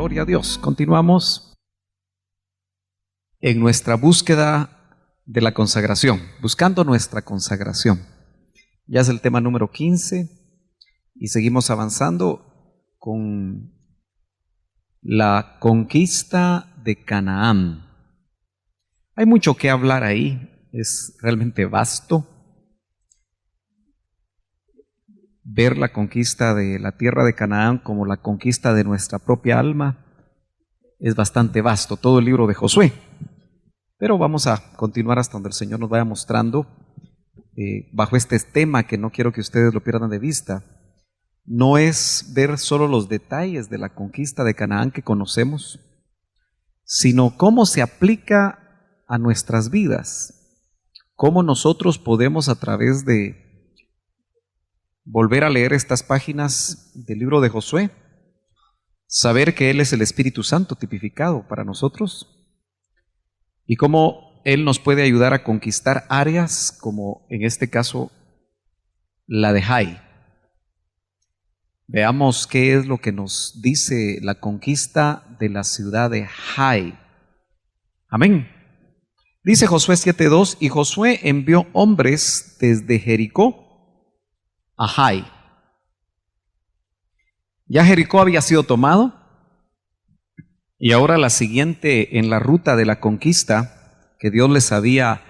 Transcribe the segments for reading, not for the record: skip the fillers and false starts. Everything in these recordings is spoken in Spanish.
gloria a Dios. Continuamos en nuestra búsqueda de la consagración, buscando nuestra consagración. Ya es el tema número 15 y seguimos avanzando con la conquista de Canaán. Hay mucho que hablar ahí, es realmente vasto. Ver la conquista de la tierra de Canaán como la conquista de nuestra propia alma es bastante vasto, todo el libro de Josué. Pero vamos a continuar hasta donde el Señor nos vaya mostrando bajo este tema que no quiero que ustedes lo pierdan de vista. No es ver solo los detalles de la conquista de Canaán que conocemos, sino cómo se aplica a nuestras vidas, cómo nosotros podemos a través de volver a leer estas páginas del libro de Josué, saber que Él es el Espíritu Santo tipificado para nosotros y cómo Él nos puede ayudar a conquistar áreas como en este caso la de Jai. Veamos qué es lo que nos dice la conquista de la ciudad de Jai. Amén. Dice Josué 7:2, y Josué envió hombres desde Jericó a Jai. Ya Jericó había sido tomado y ahora la siguiente en la ruta de la conquista que Dios les había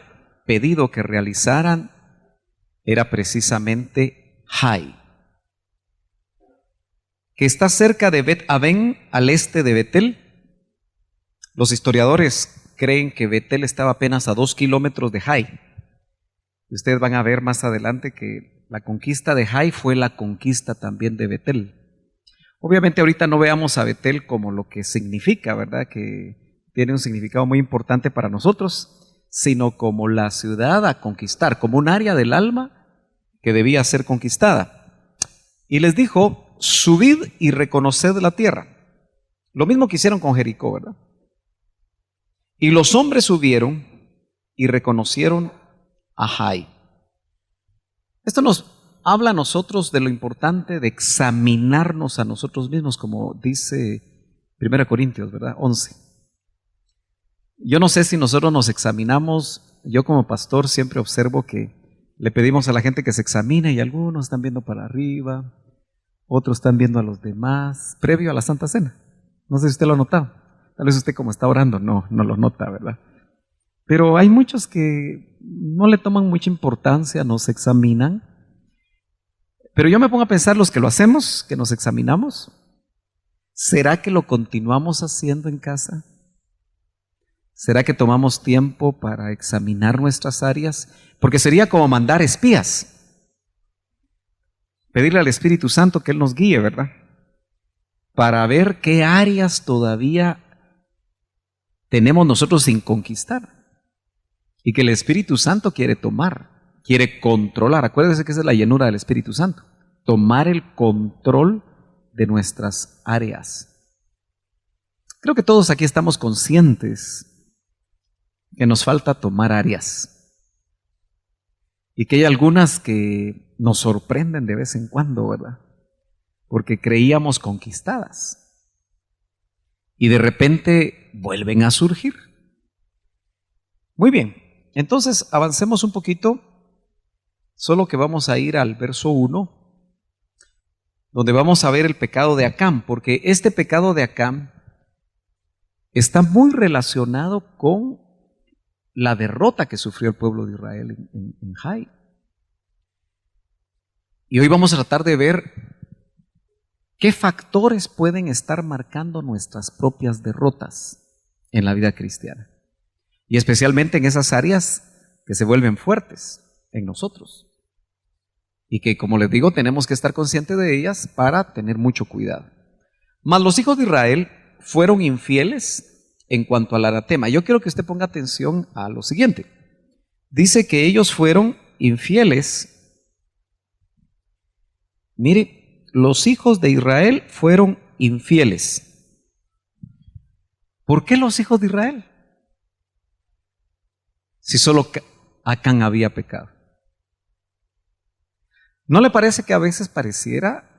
pedido que realizaran era precisamente Jai, que está cerca de Bet-Aven, al este de Betel. Los historiadores creen que Betel estaba apenas a 2 kilómetros de Jai. Ustedes van a ver más adelante que la conquista de Jai fue la conquista también de Betel. Obviamente ahorita no veamos a Betel como lo que significa, ¿verdad? Que tiene un significado muy importante para nosotros, sino como la ciudad a conquistar, como un área del alma que debía ser conquistada. Y les dijo, subid y reconoced la tierra. Lo mismo que hicieron con Jericó, ¿verdad? Y los hombres subieron y reconocieron a Jai. Esto nos habla a nosotros de lo importante de examinarnos a nosotros mismos, como dice 1 Corintios, ¿verdad? 11. Yo no sé si nosotros nos examinamos. Yo como pastor siempre observo que le pedimos a la gente que se examine y algunos están viendo para arriba, otros están viendo a los demás, previo a la Santa Cena. No sé si usted lo ha notado. Tal vez usted como está orando no lo nota, ¿verdad? Pero hay muchos que no le toman mucha importancia, no se examinan. Pero yo me pongo a pensar, los que lo hacemos, que nos examinamos, ¿será que lo continuamos haciendo en casa? ¿Será que tomamos tiempo para examinar nuestras áreas? Porque sería como mandar espías. Pedirle al Espíritu Santo que Él nos guíe, ¿verdad? Para ver qué áreas todavía tenemos nosotros sin conquistar. Y que el Espíritu Santo quiere tomar, quiere controlar. Acuérdense que esa es la llenura del Espíritu Santo. Tomar el control de nuestras áreas. Creo que todos aquí estamos conscientes que nos falta tomar áreas. Y que hay algunas que nos sorprenden de vez en cuando, ¿verdad? Porque creíamos conquistadas. Y de repente vuelven a surgir. Muy bien. Entonces, avancemos un poquito, solo que vamos a ir al verso 1, donde vamos a ver el pecado de Acán, porque este pecado de Acán está muy relacionado con la derrota que sufrió el pueblo de Israel en Jai. Y hoy vamos a tratar de ver qué factores pueden estar marcando nuestras propias derrotas en la vida cristiana. Y especialmente en esas áreas que se vuelven fuertes en nosotros. Y que, como les digo, tenemos que estar conscientes de ellas para tener mucho cuidado. Mas los hijos de Israel fueron infieles en cuanto al anatema. Yo quiero que usted ponga atención a lo siguiente. Dice que ellos fueron infieles. Mire, los hijos de Israel fueron infieles. ¿Por qué los hijos de Israel? Si solo Acán había pecado. ¿No le parece que a veces pareciera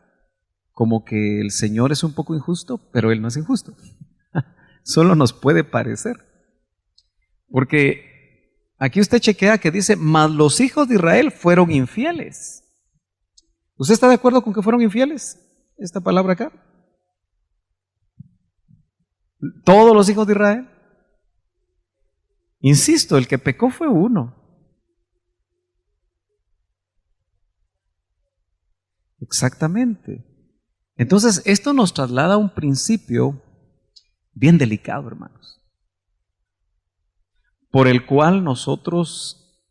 como que el Señor es un poco injusto, pero Él no es injusto. Solo nos puede parecer. Porque aquí usted chequea que dice, mas los hijos de Israel fueron infieles. ¿Usted está de acuerdo con que fueron infieles? Esta palabra acá. Todos los hijos de Israel. Insisto, el que pecó fue uno. Exactamente. Entonces, esto nos traslada a un principio bien delicado, hermanos, por el cual nosotros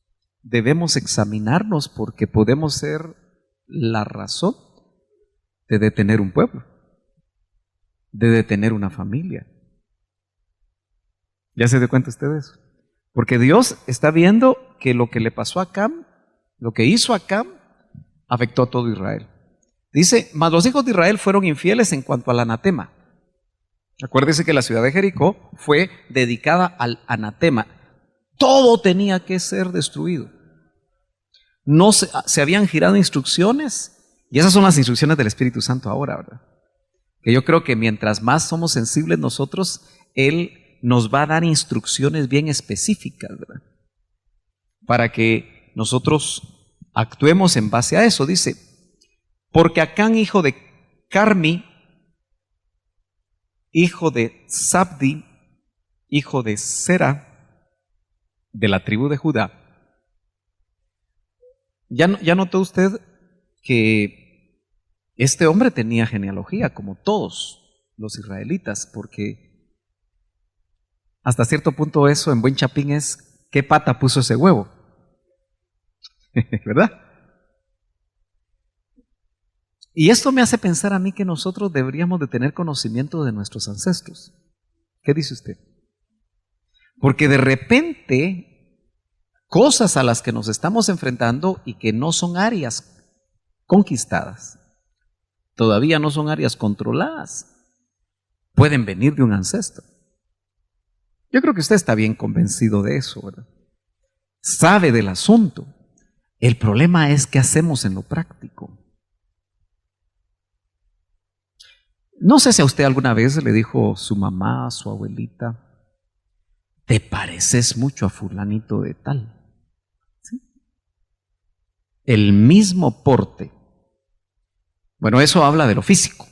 debemos examinarnos porque podemos ser la razón de detener un pueblo, de detener una familia. ¿Ya se dio cuenta usted de eso? Porque Dios está viendo que lo que le pasó a Cam, lo que hizo a Cam, afectó a todo Israel. Dice, mas los hijos de Israel fueron infieles en cuanto al anatema. Acuérdese que la ciudad de Jericó fue dedicada al anatema. Todo tenía que ser destruido. No se habían girado instrucciones, y esas son las instrucciones del Espíritu Santo ahora, ¿verdad? Que yo creo que mientras más somos sensibles nosotros, Él nos va a dar instrucciones bien específicas, ¿verdad? Para que nosotros actuemos en base a eso. Dice, porque Acán, hijo de Carmi, hijo de Zabdi, hijo de Sera, de la tribu de Judá. Ya notó usted que este hombre tenía genealogía, como todos los israelitas, porque hasta cierto punto eso en buen chapín es, ¿qué pata puso ese huevo? ¿Verdad? Y esto me hace pensar a mí que nosotros deberíamos de tener conocimiento de nuestros ancestros. ¿Qué dice usted? Porque de repente, cosas a las que nos estamos enfrentando y que no son áreas conquistadas, todavía no son áreas controladas, pueden venir de un ancestro. Yo creo que usted está bien convencido de eso, ¿verdad? Sabe del asunto. El problema es qué hacemos en lo práctico. No sé si a usted alguna vez le dijo su mamá, su abuelita, te pareces mucho a fulanito de tal. ¿Sí? El mismo porte. Bueno, eso habla de lo físico.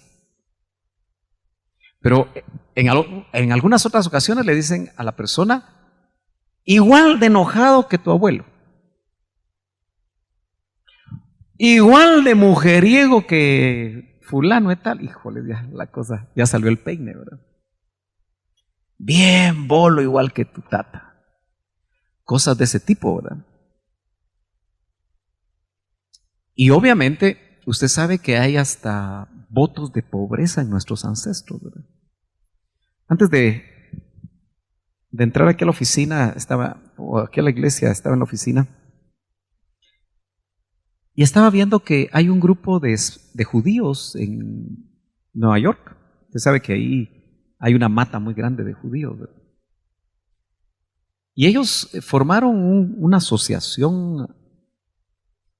Pero en algunas otras ocasiones le dicen a la persona, igual de enojado que tu abuelo. Igual de mujeriego que fulano y tal. Híjole, ya la cosa, ya salió el peine, ¿verdad? Bien bolo igual que tu tata. Cosas de ese tipo, ¿verdad? Y obviamente usted sabe que hay hasta votos de pobreza en nuestros ancestros, ¿verdad? Antes de entrar aquí a la oficina, o aquí a la iglesia, estaba en la oficina, y estaba viendo que hay un grupo de judíos en Nueva York. Usted sabe que ahí hay una mata muy grande de judíos, ¿verdad? Y ellos formaron una asociación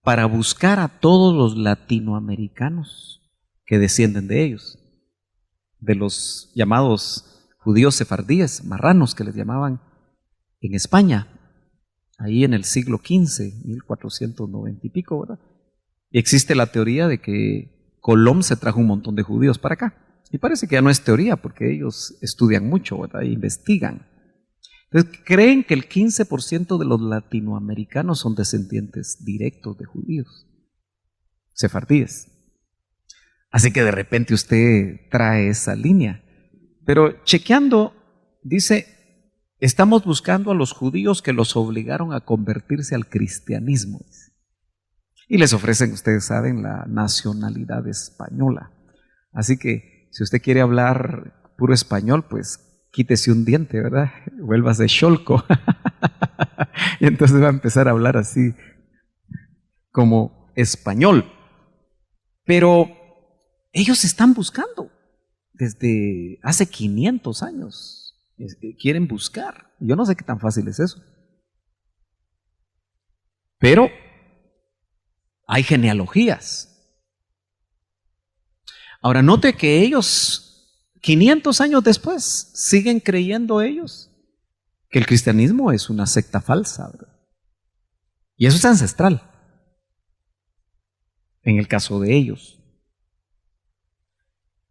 para buscar a todos los latinoamericanos que descienden de ellos, de los llamados judíos sefardíes, marranos que les llamaban en España, ahí en el siglo XV, 1490 y pico, ¿verdad? Y existe la teoría de que Colón se trajo un montón de judíos para acá. Y parece que ya no es teoría, porque ellos estudian mucho, ¿verdad? E investigan. Entonces, creen que el 15% de los latinoamericanos son descendientes directos de judíos, sefardíes. Así que de repente usted trae esa línea. Pero chequeando, dice, estamos buscando a los judíos que los obligaron a convertirse al cristianismo. Y les ofrecen, ustedes saben, la nacionalidad española. Así que si usted quiere hablar puro español, pues quítese un diente, ¿verdad? Vuélvase cholco. Y entonces va a empezar a hablar así como español. Pero ellos están buscando desde hace 500 años. Quieren buscar. Yo no sé qué tan fácil es eso. Pero hay genealogías. Ahora note que ellos, 500 años después, siguen creyendo ellos que el cristianismo es una secta falsa, ¿verdad? Y eso es ancestral, en el caso de ellos.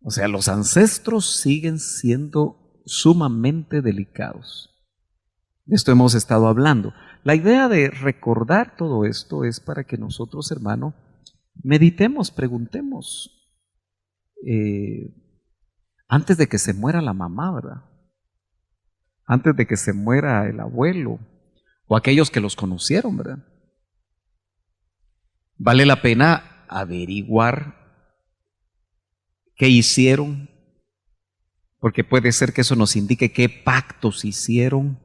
O sea, los ancestros siguen siendo sumamente delicados. De esto hemos estado hablando. La idea de recordar todo esto es para que nosotros, hermano, meditemos, preguntemos, antes de que se muera la mamá, ¿verdad? Antes de que se muera el abuelo o aquellos que los conocieron, ¿verdad? Vale la pena averiguar qué hicieron, porque puede ser que eso nos indique qué pactos hicieron.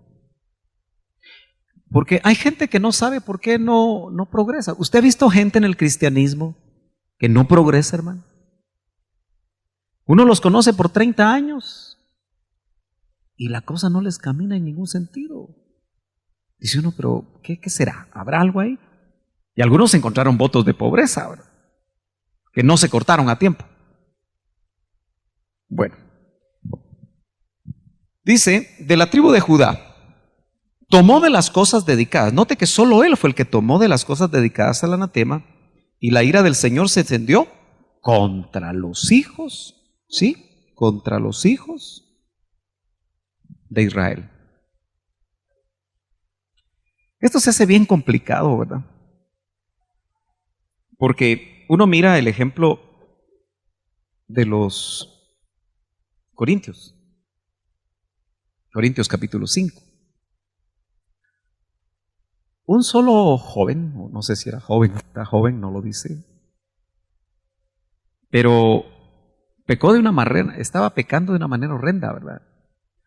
Porque hay gente que no sabe por qué no progresa. ¿Usted ha visto gente en el cristianismo que no progresa, hermano? Uno los conoce por 30 años y la cosa no les camina en ningún sentido. Dice uno, pero ¿qué será? ¿Habrá algo ahí? Y algunos encontraron votos de pobreza, ¿verdad? Que no se cortaron a tiempo. Bueno, dice, de la tribu de Judá, tomó de las cosas dedicadas. Note que solo él fue el que tomó de las cosas dedicadas al anatema, y la ira del Señor se encendió contra los hijos, ¿sí? Contra los hijos de Israel. Esto se hace bien complicado, ¿verdad? Porque uno mira el ejemplo de los Corintios capítulo 5. Un solo joven, no sé si era joven, está joven, no lo dice, pero pecó de una manera, estaba pecando de una manera horrenda, ¿verdad?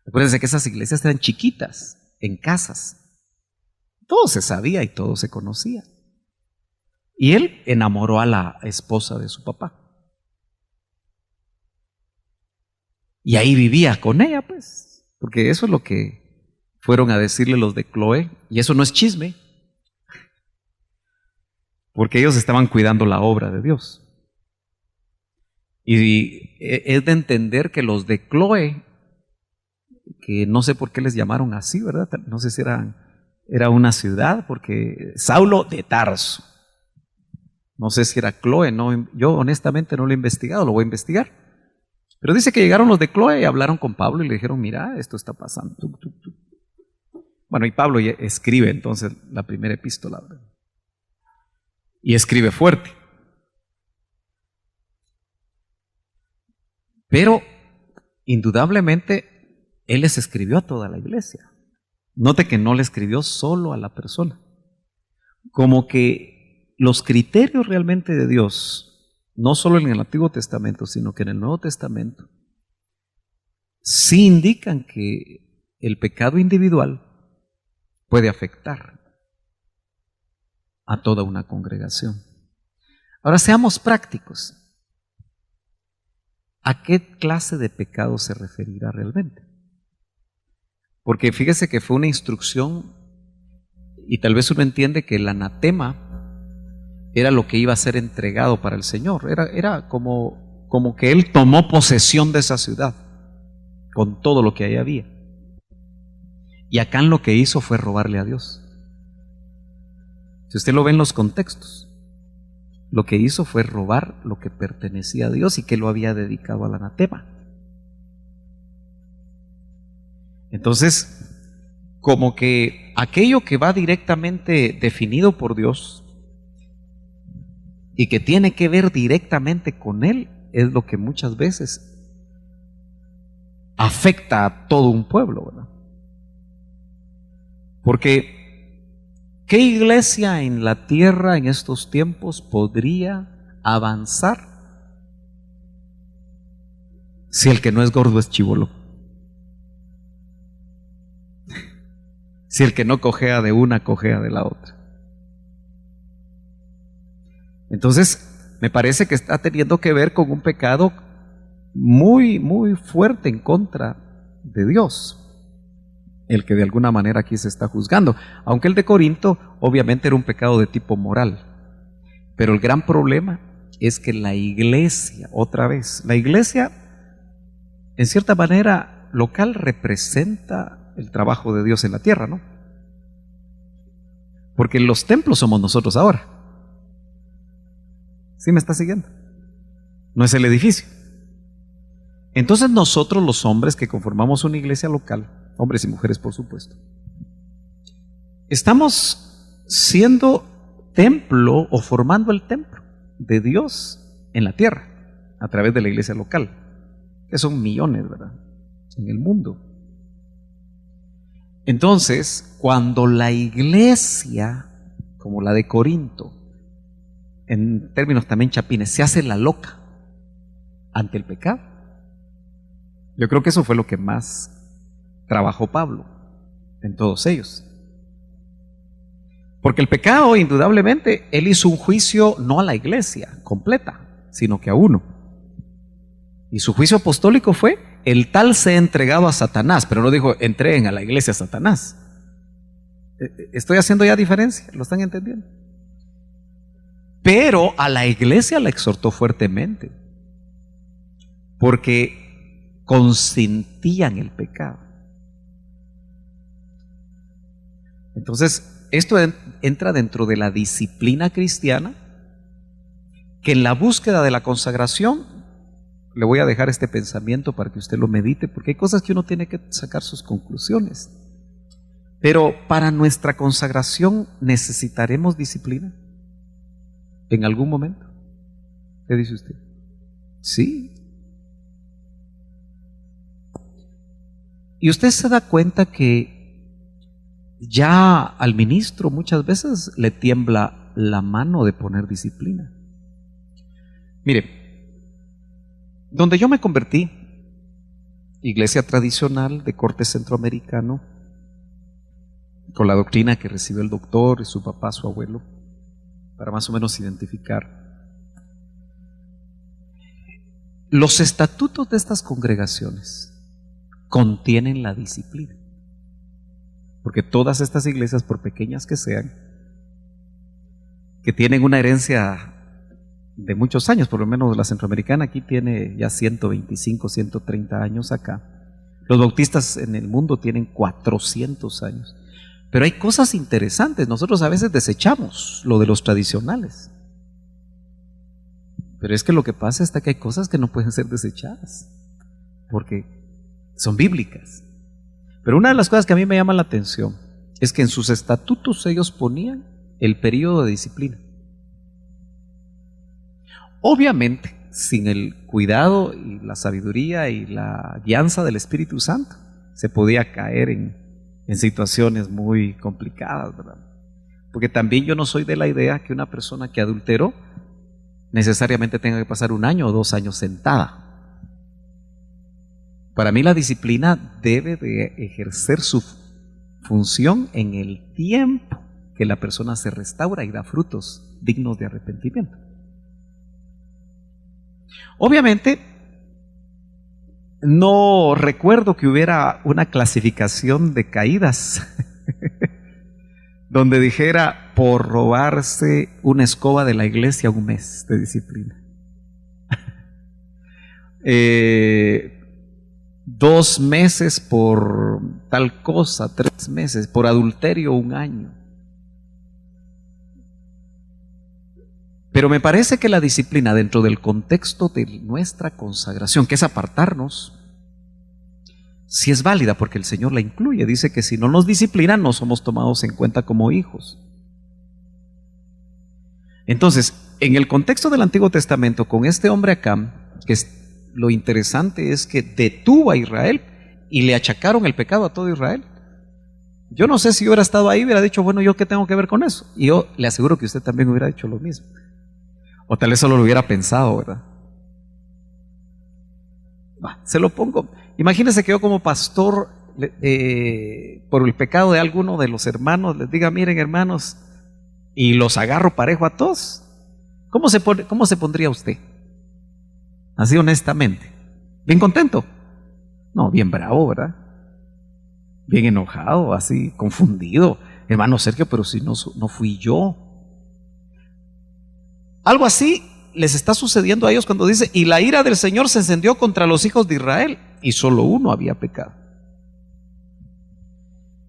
Acuérdense que esas iglesias eran chiquitas, en casas. Todo se sabía y todo se conocía. Y él enamoró a la esposa de su papá. Y ahí vivía con ella, pues, porque eso es lo que fueron a decirle los de Cloé, y eso no es chisme, porque ellos estaban cuidando la obra de Dios. Y es de entender que los de Cloé, que no sé por qué les llamaron así, ¿verdad? No sé si era una ciudad, porque Saulo de Tarso. No sé si era Cloé, no, yo honestamente no lo he investigado, lo voy a investigar. Pero dice que llegaron los de Cloé y hablaron con Pablo y le dijeron, mira, esto está pasando. Bueno, y Pablo escribe entonces la primera epístola, ¿verdad? Y escribe fuerte. Pero indudablemente él les escribió a toda la iglesia. Note que no le escribió solo a la persona. Como que los criterios realmente de Dios, no solo en el Antiguo Testamento, sino que en el Nuevo Testamento, sí indican que el pecado individual puede afectar a toda una congregación. Ahora seamos prácticos. ¿A qué clase de pecado se referirá realmente? Porque fíjese que fue una instrucción y tal vez uno entiende que el anatema era lo que iba a ser entregado para el Señor. Era como que Él tomó posesión de esa ciudad con todo lo que ahí había. Y Acán lo que hizo fue robarle a Dios. Si usted lo ve en los contextos, lo que hizo fue robar lo que pertenecía a Dios y que lo había dedicado al anatema. Entonces, como que aquello que va directamente definido por Dios y que tiene que ver directamente con Él, es lo que muchas veces afecta a todo un pueblo, ¿verdad? Porque ¿qué iglesia en la tierra en estos tiempos podría avanzar si el que no es gordo es chibolo? Si el que no cojea de una, cojea de la otra. Entonces, me parece que está teniendo que ver con un pecado muy, muy fuerte en contra de Dios, el que de alguna manera aquí se está juzgando, aunque el de Corinto obviamente era un pecado de tipo moral, pero el gran problema es que la iglesia, otra vez, la iglesia, en cierta manera, local representa el trabajo de Dios en la tierra, ¿no? Porque los templos somos nosotros ahora. ¿Sí me está siguiendo? No es el edificio. Entonces nosotros los hombres que conformamos una iglesia local, hombres y mujeres por supuesto, estamos siendo templo o formando el templo de Dios en la tierra a través de la iglesia local, que son millones, ¿verdad?, en el mundo. Entonces, cuando la iglesia, como la de Corinto, en términos también chapines, se hace la loca ante el pecado, yo creo que eso fue lo que más trabajó Pablo en todos ellos. Porque el pecado, indudablemente, él hizo un juicio no a la iglesia completa, sino que a uno. Y su juicio apostólico fue: el tal se ha entregado a Satanás, pero no dijo entreguen a la iglesia a Satanás. Estoy haciendo ya diferencia, ¿lo están entendiendo? Pero a la iglesia la exhortó fuertemente, porque consentían el pecado. Entonces, esto entra dentro de la disciplina cristiana, que en la búsqueda de la consagración, le voy a dejar este pensamiento para que usted lo medite, porque hay cosas que uno tiene que sacar sus conclusiones. Pero para nuestra consagración necesitaremos disciplina en algún momento. ¿Qué dice usted? Sí. Y usted se da cuenta que ya al ministro muchas veces le tiembla la mano de poner disciplina. Mire, donde yo me convertí, iglesia tradicional de corte centroamericano, con la doctrina que recibió el doctor y su papá, su abuelo, para más o menos identificar. Los estatutos de estas congregaciones contienen la disciplina, porque todas estas iglesias, por pequeñas que sean, que tienen una herencia de muchos años, por lo menos la centroamericana aquí tiene ya 125, 130 años acá. Los bautistas en el mundo tienen 400 años. Pero hay cosas interesantes. Nosotros a veces desechamos lo de los tradicionales. Pero es que lo que pasa es que hay cosas que no pueden ser desechadas, porque son bíblicas. Pero una de las cosas que a mí me llama la atención es que en sus estatutos ellos ponían el periodo de disciplina. Obviamente, sin el cuidado y la sabiduría y la guianza del Espíritu Santo, se podía caer en situaciones muy complicadas, ¿verdad? Porque también yo no soy de la idea que una persona que adulteró necesariamente tenga que pasar 1 año o 2 años sentada. Para mí la disciplina debe de ejercer su función en el tiempo que la persona se restaura y da frutos dignos de arrepentimiento. Obviamente, no recuerdo que hubiera una clasificación de caídas donde dijera por robarse una escoba de la iglesia 1 mes de disciplina. 2 meses por tal cosa, 3 meses, por adulterio 1 año. Pero me parece que la disciplina dentro del contexto de nuestra consagración, que es apartarnos, sí es válida porque el Señor la incluye. Dice que si no nos disciplinan no somos tomados en cuenta como hijos. Entonces, en el contexto del Antiguo Testamento, con este hombre acá, lo interesante es que detuvo a Israel y le achacaron el pecado a todo Israel. Yo no sé si yo hubiera estado ahí, hubiera dicho, bueno, ¿yo qué tengo que ver con eso? Y yo le aseguro que usted también hubiera hecho lo mismo. O tal vez solo lo hubiera pensado, ¿verdad? Se lo pongo. Imagínese que yo como pastor, por el pecado de alguno de los hermanos, les diga, miren hermanos, y los agarro parejo a todos. ¿Cómo se pondría usted? Así honestamente. ¿Bien contento? No, bien bravo, ¿verdad? Bien enojado, así, confundido. Hermano Sergio, pero si no fui yo. Algo así les está sucediendo a ellos cuando dice, y la ira del Señor se encendió contra los hijos de Israel, y solo uno había pecado.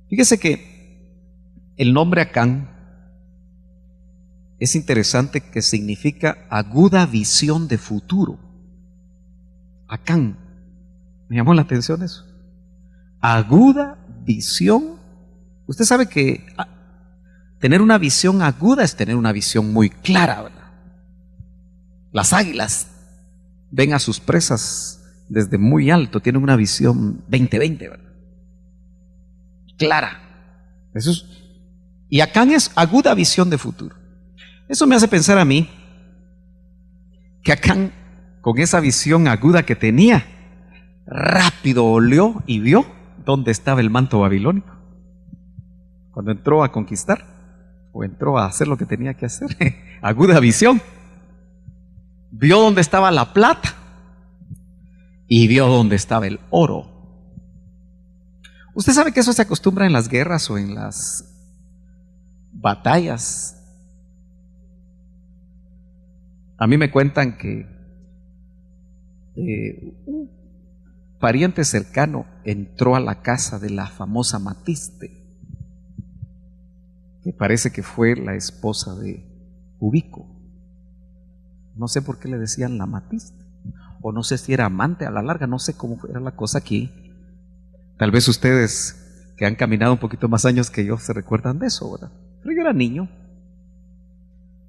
Fíjese que el nombre Acán es interesante, que significa aguda visión de futuro. Acán, me llamó la atención eso. Aguda visión. Usted sabe que tener una visión aguda es tener una visión muy clara, ¿verdad? Las águilas ven a sus presas desde muy alto, tienen una visión 20/20, ¿verdad? Clara. Eso es. Y Acán es aguda visión de futuro. Eso me hace pensar a mí que Acán, con esa visión aguda que tenía, rápido olió y vio dónde estaba el manto babilónico. Cuando entró a conquistar, o entró a hacer lo que tenía que hacer, aguda visión. Vio dónde estaba la plata y vio dónde estaba el oro. Usted sabe que eso se acostumbra en las guerras o en las batallas. A mí me cuentan que un pariente cercano entró a la casa de la famosa Matiste, que parece que fue la esposa de Ubico. No sé por qué le decían la Matiste, o no sé si era amante a la larga, no sé cómo era la cosa aquí. Tal vez ustedes que han caminado un poquito más años que yo se recuerdan de eso, ¿verdad? Pero yo era niño.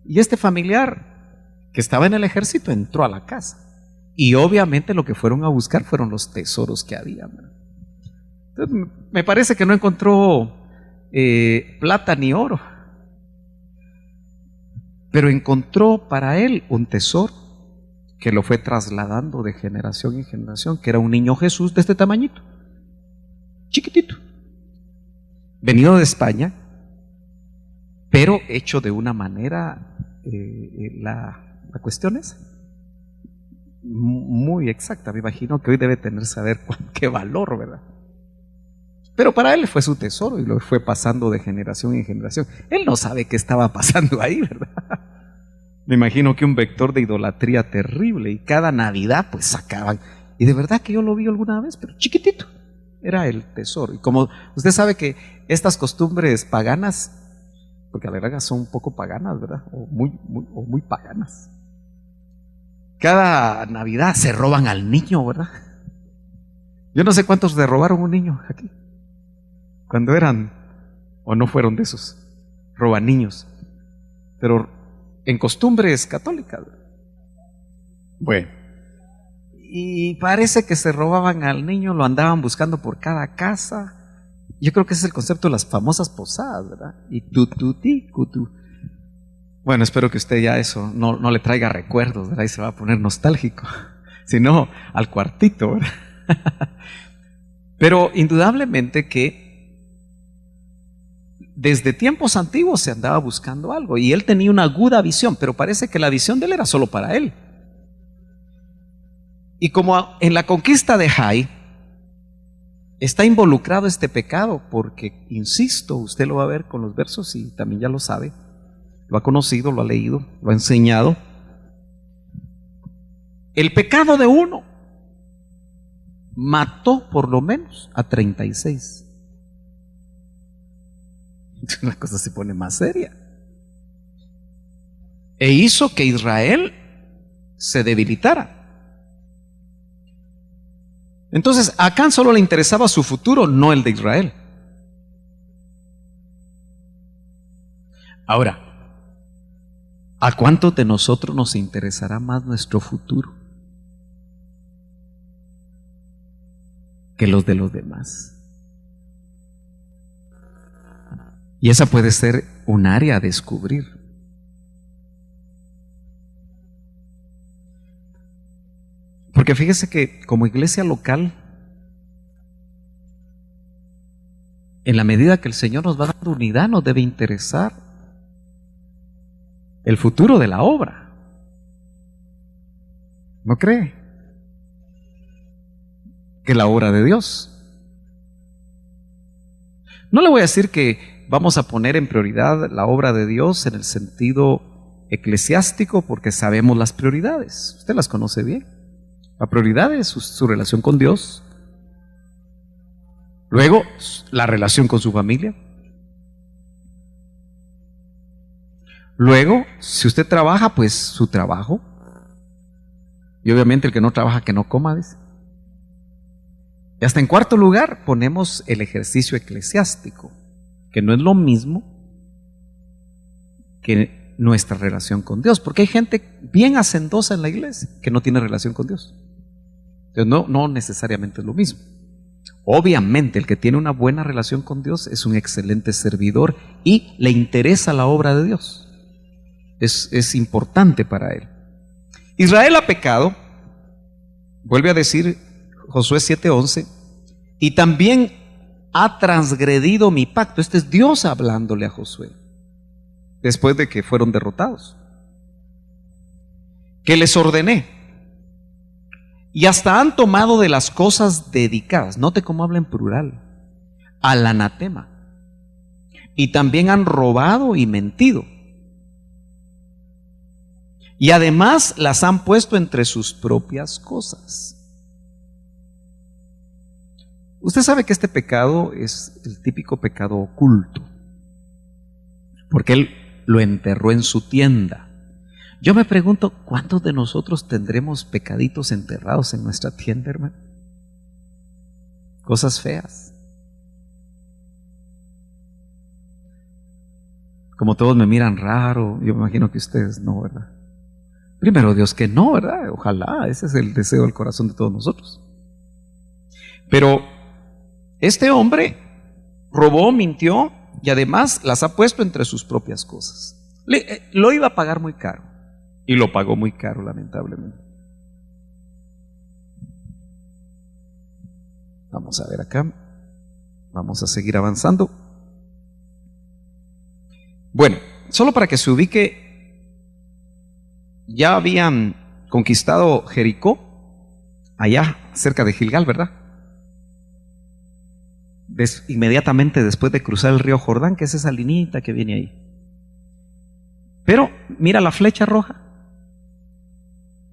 Y este familiar que estaba en el ejército entró a la casa. Y obviamente lo que fueron a buscar fueron los tesoros que había, ¿verdad? Entonces, me parece que no encontró plata ni oro, pero encontró para él un tesoro que lo fue trasladando de generación en generación, que era un niño Jesús de este tamañito, chiquitito, venido de España, pero hecho de una manera, la cuestión es muy exacta. Me imagino que hoy debe tener saber qué valor, ¿verdad? Pero para él fue su tesoro y lo fue pasando de generación en generación. Él no sabe qué estaba pasando ahí, ¿verdad? Me imagino que un vector de idolatría terrible, y cada Navidad pues sacaban. Y de verdad que yo lo vi alguna vez, pero chiquitito. Era el tesoro. Y como usted sabe que estas costumbres paganas, porque a la larga son un poco paganas, ¿verdad? O muy paganas. Cada Navidad se roban al niño, ¿verdad? Yo no sé cuántos le robaron un niño aquí, cuando eran, o no fueron de esos, roban niños, pero en costumbres católicas. Bueno, y parece que se robaban al niño, lo andaban buscando por cada casa. Yo creo que ese es el concepto de las famosas posadas, ¿verdad? Y tututi, cutu. Bueno, espero que usted ya eso no le traiga recuerdos, ¿verdad? Y se va a poner nostálgico, sino al cuartito, ¿verdad? Pero indudablemente que desde tiempos antiguos se andaba buscando algo, y él tenía una aguda visión, pero parece que la visión de él era solo para él. Y como en la conquista de Jai está involucrado este pecado, porque, insisto, usted lo va a ver con los versos y también ya lo sabe, lo ha conocido, lo ha leído, lo ha enseñado. El pecado de uno mató por lo menos a 36. La cosa se pone más seria. E hizo que Israel se debilitara. Entonces, a Acán solo le interesaba su futuro, no el de Israel. Ahora, ¿a cuántos de nosotros nos interesará más nuestro futuro que los de los demás? Y esa puede ser un área a descubrir. Porque fíjese que como iglesia local, en la medida que el Señor nos va dando unidad, nos debe interesar el futuro de la obra. ¿No cree? Que la obra de Dios. No le voy a decir que vamos a poner en prioridad la obra de Dios en el sentido eclesiástico porque sabemos las prioridades. Usted las conoce bien. La prioridad es su relación con Dios. Luego, la relación con su familia. Luego, si usted trabaja, pues su trabajo. Y obviamente el que no trabaja, que no coma, dice. Y hasta en cuarto lugar ponemos el ejercicio eclesiástico, que no es lo mismo que nuestra relación con Dios, porque hay gente bien hacendosa en la iglesia que no tiene relación con Dios. Entonces no necesariamente es lo mismo. Obviamente el que tiene una buena relación con Dios es un excelente servidor y le interesa la obra de Dios. Es importante para él. Israel ha pecado, vuelve a decir Josué 7:11, y también ha transgredido mi pacto. Este es Dios hablándole a Josué después de que fueron derrotados, que les ordené, y hasta han tomado de las cosas dedicadas, note cómo habla en plural, al anatema, y también han robado y mentido, y además las han puesto entre sus propias cosas. Usted sabe que este pecado es el típico pecado oculto, porque él lo enterró en su tienda. Yo me pregunto, ¿cuántos de nosotros tendremos pecaditos enterrados en nuestra tienda, hermano? Cosas feas. Como todos me miran raro, yo me imagino que ustedes no, ¿verdad? Primero Dios que no, ¿verdad? Ojalá, ese es el deseo del corazón de todos nosotros. Pero este hombre robó, mintió y además las ha puesto entre sus propias cosas. Lo iba a pagar muy caro y lo pagó muy caro, lamentablemente. Vamos a ver acá, vamos a seguir avanzando. Bueno, solo para que se ubique, ya habían conquistado Jericó, allá cerca de Gilgal, ¿verdad? Inmediatamente después de cruzar el río Jordán, que es esa linita que viene ahí. Pero mira la flecha roja.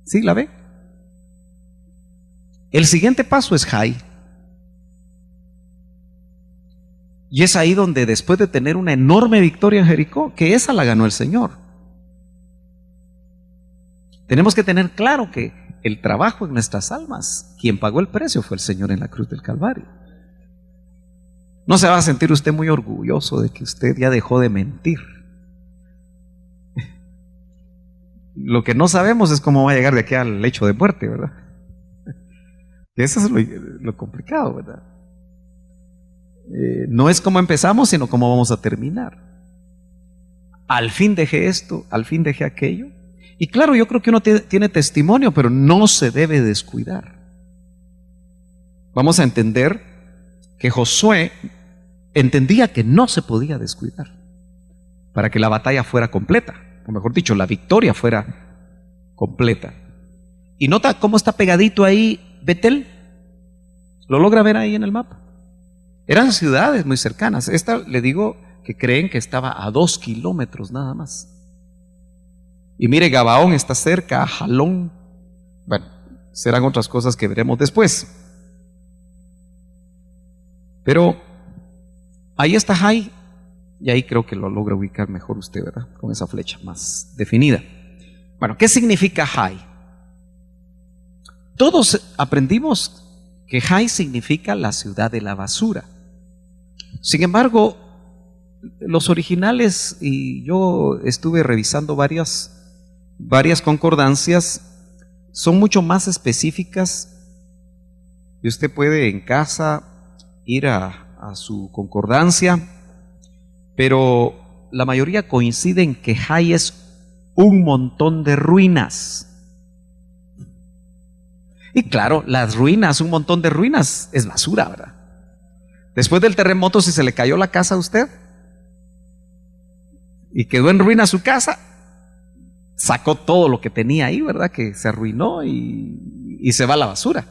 ¿Sí la ve? El siguiente paso es Jai. Y es ahí donde, después de tener una enorme victoria en Jericó, que esa la ganó el Señor. Tenemos que tener claro que el trabajo en nuestras almas, quien pagó el precio fue el Señor en la cruz del Calvario. No se va a sentir usted muy orgulloso de que usted ya dejó de mentir. Lo que no sabemos es cómo va a llegar de aquí al lecho de muerte, ¿verdad? Eso es lo complicado, ¿verdad? No es cómo empezamos, sino cómo vamos a terminar. Al fin dejé esto, al fin dejé aquello. Y claro, yo creo que uno tiene testimonio, pero no se debe descuidar. Vamos a entender que Josué entendía que no se podía descuidar para que la batalla fuera completa, o mejor dicho, la victoria fuera completa. Y nota cómo está pegadito ahí Betel. ¿Lo logra ver ahí en el mapa? Eran ciudades muy cercanas. Esta, le digo, que creen que estaba a 2 kilómetros nada más. Y mire, Gabaón está cerca, Jalón. Bueno, serán otras cosas que veremos después. Pero ahí está Jai, y ahí creo que lo logra ubicar mejor usted, ¿verdad? Con esa flecha más definida. Bueno, ¿qué significa Jai? Todos aprendimos que Jai significa la ciudad de la basura. Sin embargo, los originales, y yo estuve revisando varias concordancias, son mucho más específicas, y usted puede en casa ir a su concordancia, pero la mayoría coincide en que Jai es un montón de ruinas. Y claro, las ruinas, un montón de ruinas, es basura, ¿verdad? Después del terremoto, si se le cayó la casa a usted y quedó en ruina su casa, sacó todo lo que tenía ahí, ¿verdad? Que se arruinó y se va a la basura.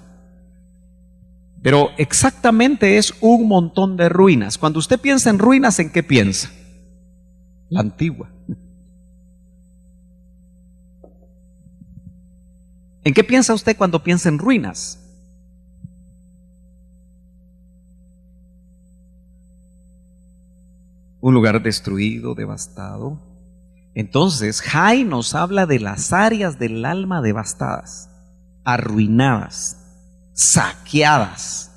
Pero exactamente es un montón de ruinas. Cuando usted piensa en ruinas, ¿en qué piensa? La antigua. ¿En qué piensa usted cuando piensa en ruinas? Un lugar destruido, devastado. Entonces, Jai nos habla de las áreas del alma devastadas, arruinadas, saqueadas.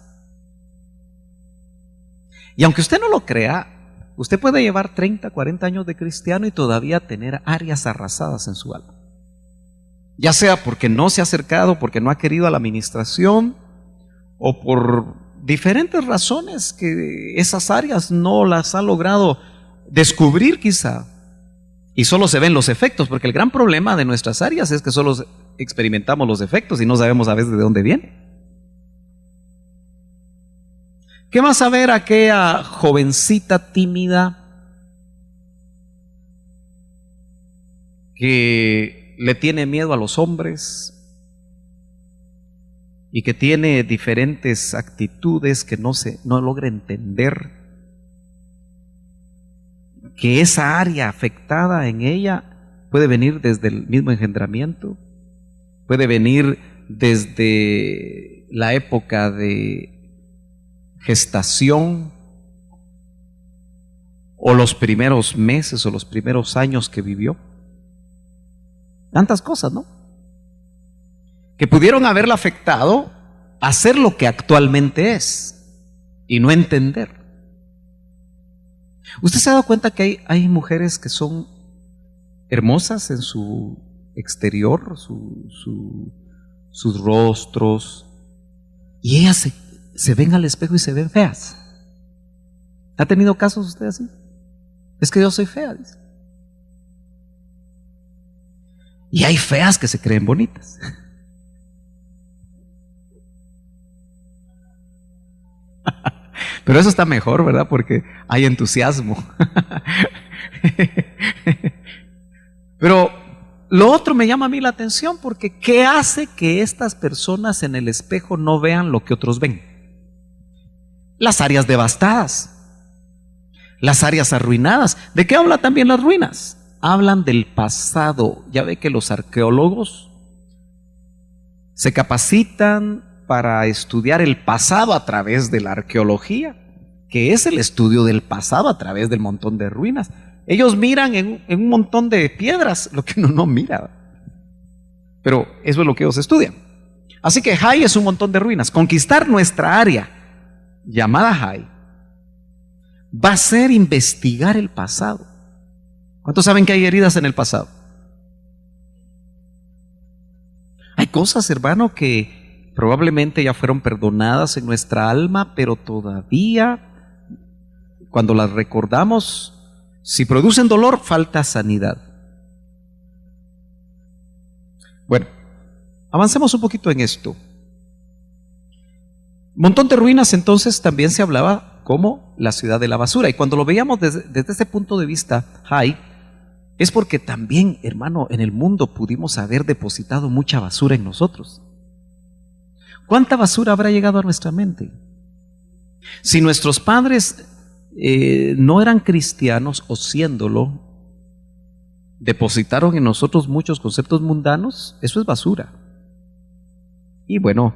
Y aunque usted no lo crea, usted puede llevar 30, 40 años de cristiano y todavía tener áreas arrasadas en su alma. Ya sea porque no se ha acercado, porque no ha querido a la administración, o por diferentes razones que esas áreas no las ha logrado descubrir quizá. Y solo se ven los efectos, porque el gran problema de nuestras áreas es que solo experimentamos los efectos y no sabemos a veces de dónde viene. ¿Qué va a saber aquella jovencita tímida que le tiene miedo a los hombres y que tiene diferentes actitudes que no logra entender? Que esa área afectada en ella puede venir desde el mismo engendramiento, puede venir desde la época de gestación, o los primeros meses o los primeros años que vivió. Tantas cosas, ¿no? Que pudieron haberla afectado a ser lo que actualmente es y no entender. ¿Usted se ha dado cuenta que hay mujeres que son hermosas en su exterior, sus rostros, y ellas se ven al espejo y se ven feas? ¿Ha tenido casos usted así? Es que yo soy fea, dice. Y hay feas que se creen bonitas. Pero eso está mejor, ¿verdad? Porque hay entusiasmo. Pero lo otro me llama a mí la atención, porque ¿qué hace que estas personas en el espejo no vean lo que otros ven? Las áreas devastadas, las áreas arruinadas. ¿De qué habla también las ruinas? Hablan del pasado. Ya ve que los arqueólogos se capacitan para estudiar el pasado a través de la arqueología, que es el estudio del pasado a través del montón de ruinas. Ellos miran en un montón de piedras lo que uno no mira, pero eso es lo que ellos estudian. Así que Jai es un montón de ruinas. Conquistar nuestra área llamada Jai va a ser investigar el pasado. ¿Cuántos saben que hay heridas en el pasado? Hay cosas, hermano, que probablemente ya fueron perdonadas en nuestra alma, pero todavía, cuando las recordamos, si producen dolor, falta sanidad. Bueno, avancemos un poquito en esto. Montón de ruinas, entonces, también se hablaba como la ciudad de la basura. Y cuando lo veíamos desde ese punto de vista, Jai, es porque también, hermano, en el mundo pudimos haber depositado mucha basura en nosotros. ¿Cuánta basura habrá llegado a nuestra mente? Si nuestros padres no eran cristianos, o siéndolo, depositaron en nosotros muchos conceptos mundanos, eso es basura. Y bueno,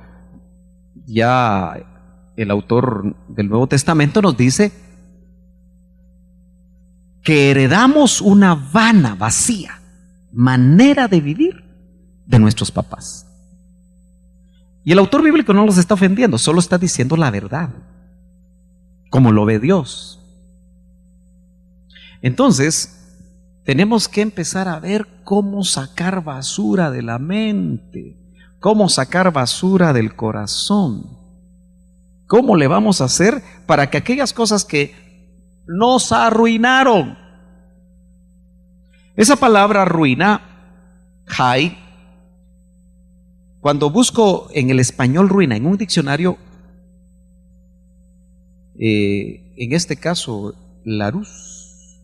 ya el autor del Nuevo Testamento nos dice que heredamos una vana, vacía manera de vivir de nuestros papás. Y el autor bíblico no los está ofendiendo, solo está diciendo la verdad, como lo ve Dios. Entonces, tenemos que empezar a ver cómo sacar basura de la mente, cómo sacar basura del corazón. ¿Cómo le vamos a hacer para que aquellas cosas que nos arruinaron? Esa palabra ruina, Jai, cuando busco en el español ruina, en un diccionario, en este caso, Larousse,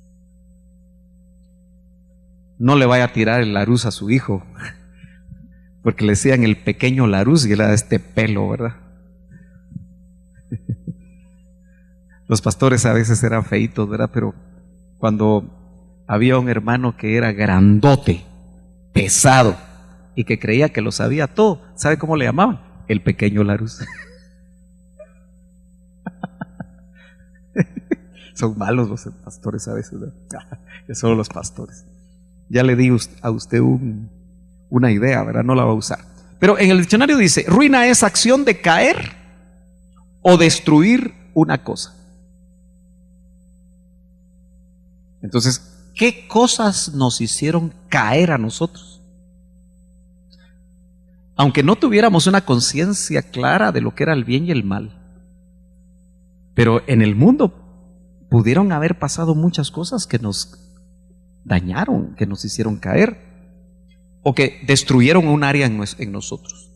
no le vaya a tirar el Larousse a su hijo, porque le decían el pequeño Larousse y era este pelo, ¿verdad? Los pastores a veces eran feitos, ¿verdad? Pero cuando había un hermano que era grandote, pesado, y que creía que lo sabía todo. ¿Sabe cómo le llamaban? El pequeño Larus. Son malos los pastores a veces, ¿no? Que solo los pastores. Ya le di a usted una idea, ¿verdad? No la va a usar. Pero en el diccionario dice, ruina es acción de caer o destruir una cosa. Entonces, ¿qué cosas nos hicieron caer a nosotros? Aunque no tuviéramos una conciencia clara de lo que era el bien y el mal, pero en el mundo pudieron haber pasado muchas cosas que nos dañaron, que nos hicieron caer, o que destruyeron un área en nosotros.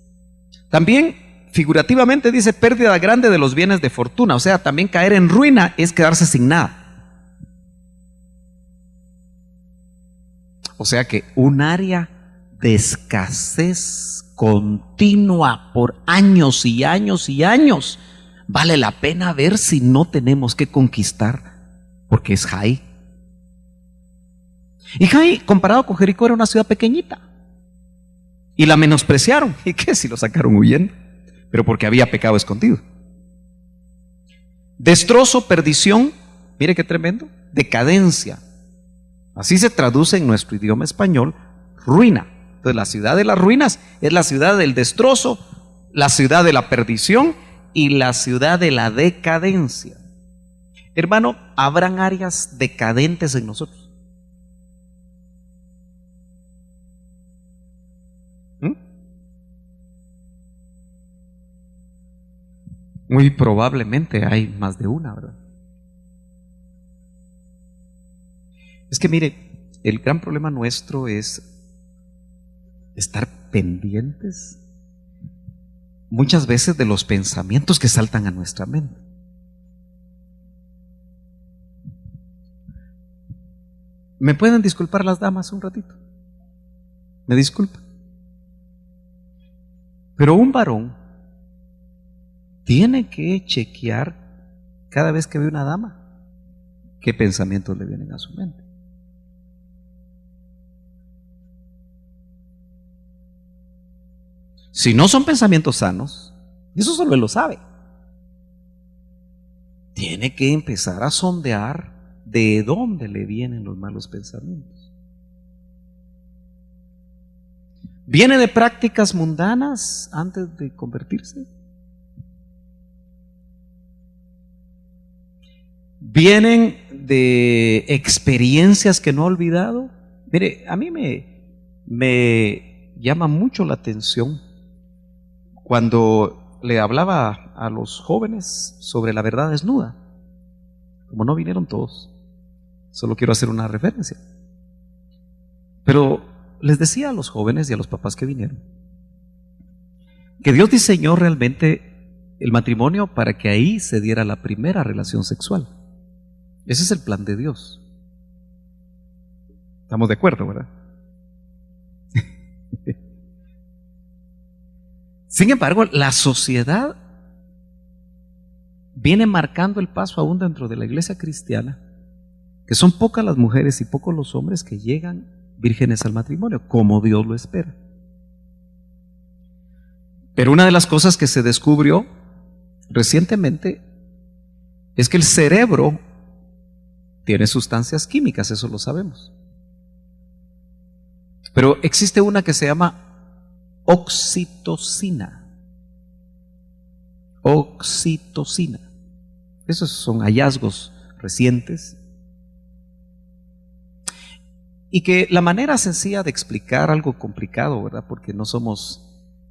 También figurativamente dice pérdida grande de los bienes de fortuna, o sea, también caer en ruina es quedarse sin nada. O sea que un área de escasez continua por años y años y años, vale la pena ver si no tenemos que conquistar, porque es Jai. Y Jai, comparado con Jericó, era una ciudad pequeñita. Y la menospreciaron. ¿Y qué? Si lo sacaron huyendo. Pero porque había pecado escondido. Destrozo, perdición, mire qué tremendo, decadencia. Así se traduce en nuestro idioma español, ruina. Entonces la ciudad de las ruinas es la ciudad del destrozo, la ciudad de la perdición y la ciudad de la decadencia. Hermano, habrán áreas decadentes en nosotros. Muy probablemente hay más de una, ¿verdad? Es que mire, el gran problema nuestro es estar pendientes muchas veces de los pensamientos que saltan a nuestra mente. ¿Me pueden disculpar las damas un ratito? Me disculpan. Pero un varón tiene que chequear cada vez que ve una dama qué pensamientos le vienen a su mente. Si no son pensamientos sanos, eso solo él lo sabe. Tiene que empezar a sondear de dónde le vienen los malos pensamientos. ¿Viene de prácticas mundanas antes de convertirse? ¿Vienen de experiencias que no ha olvidado? Mire, a mí me llama mucho la atención cuando le hablaba a los jóvenes sobre la verdad desnuda. Como no vinieron todos, solo quiero hacer una referencia. Pero les decía a los jóvenes y a los papás que vinieron que Dios diseñó realmente el matrimonio para que ahí se diera la primera relación sexual. Ese es el plan de Dios. Estamos de acuerdo, ¿verdad? Sin embargo, la sociedad viene marcando el paso aún dentro de la iglesia cristiana, que son pocas las mujeres y pocos los hombres que llegan vírgenes al matrimonio, como Dios lo espera. Pero una de las cosas que se descubrió recientemente es que el cerebro tiene sustancias químicas, eso lo sabemos. Pero existe una que se llama oxitocina. Oxitocina. Esos son hallazgos recientes. Y que la manera sencilla de explicar algo complicado, ¿verdad? Porque no somos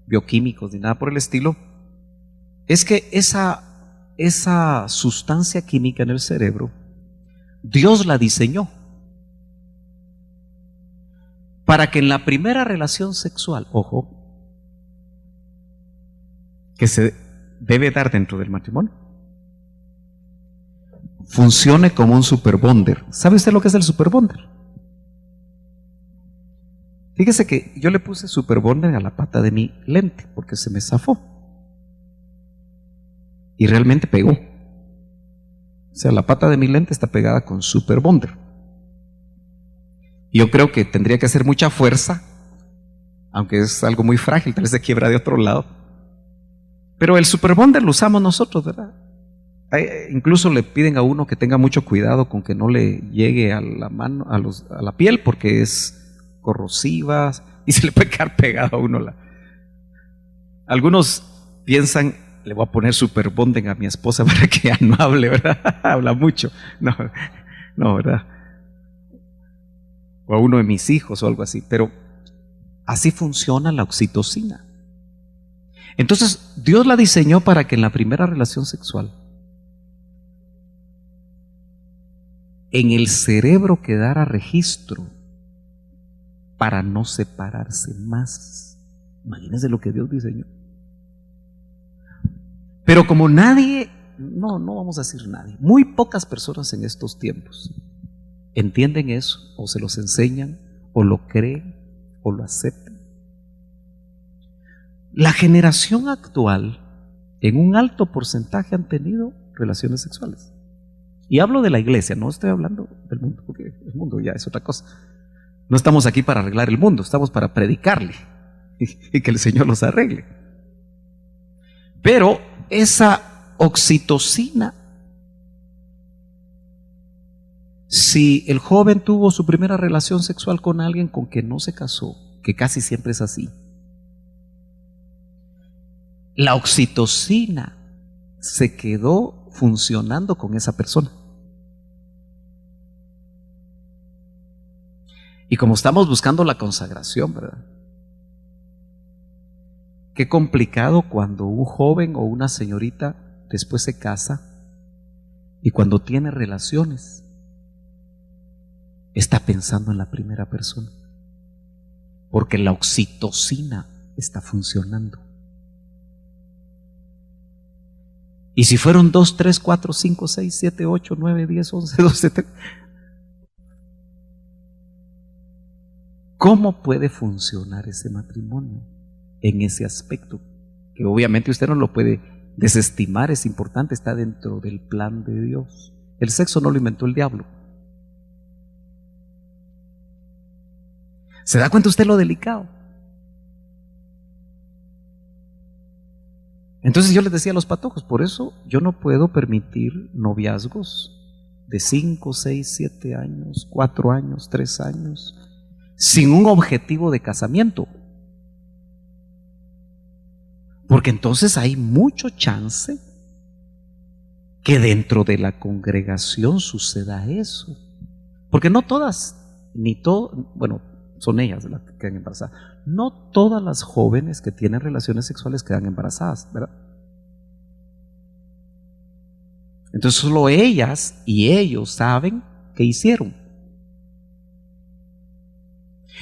bioquímicos ni nada por el estilo, es que esa sustancia química en el cerebro, Dios la diseñó para que en la primera relación sexual, ojo, que se debe dar dentro del matrimonio, funcione como un superbonder. ¿Sabe usted lo que es el superbonder? Fíjese que yo le puse superbonder a la pata de mi lente porque se me zafó y realmente pegó. O sea, la pata de mi lente está pegada con superbonder. Yo creo que tendría que hacer mucha fuerza aunque es algo muy frágil, tal vez se quiebra de otro lado. Pero el Super Bonder lo usamos nosotros, ¿verdad? Incluso le piden a uno que tenga mucho cuidado con que no le llegue a la mano, a la piel, porque es corrosiva y se le puede quedar pegado a uno. Algunos piensan, le voy a poner Super Bonding a mi esposa para que ya no hable, ¿verdad? Habla mucho. No, no, ¿verdad? O a uno de mis hijos o algo así. Pero así funciona la oxitocina. Entonces, Dios la diseñó para que en la primera relación sexual, en el cerebro quedara registro para no separarse más. Imagínense lo que Dios diseñó. Pero como nadie, no vamos a decir nadie, muy pocas personas en estos tiempos entienden eso, o se los enseñan, o lo creen, o lo aceptan. La generación actual, en un alto porcentaje, han tenido relaciones sexuales. Y hablo de la iglesia, no estoy hablando del mundo, porque el mundo ya es otra cosa. No estamos aquí para arreglar el mundo, estamos para predicarle y que el Señor los arregle. Pero esa oxitocina, si el joven tuvo su primera relación sexual con alguien con quien no se casó, que casi siempre es así, la oxitocina se quedó funcionando con esa persona. Y como estamos buscando la consagración, ¿verdad? Qué complicado cuando un joven o una señorita después se casa y cuando tiene relaciones está pensando en la primera persona, porque la oxitocina está funcionando. Y si fueron 2, 3, 4, 5, 6, 7, 8, 9, 10, 11, 12, 13, ¿cómo puede funcionar ese matrimonio en ese aspecto? Que obviamente usted no lo puede desestimar, es importante, está dentro del plan de Dios. El sexo no lo inventó el diablo. ¿Se da cuenta usted lo delicado? Entonces yo les decía a los patojos, por eso yo no puedo permitir noviazgos de 5, 6, 7 años, 4 años, 3 años, sin un objetivo de casamiento. Porque entonces hay mucho chance que dentro de la congregación suceda eso. Porque no todas, ni todo, bueno, son ellas las que quedan embarazadas. No todas las jóvenes que tienen relaciones sexuales quedan embarazadas, ¿verdad? Entonces solo ellas y ellos saben qué hicieron.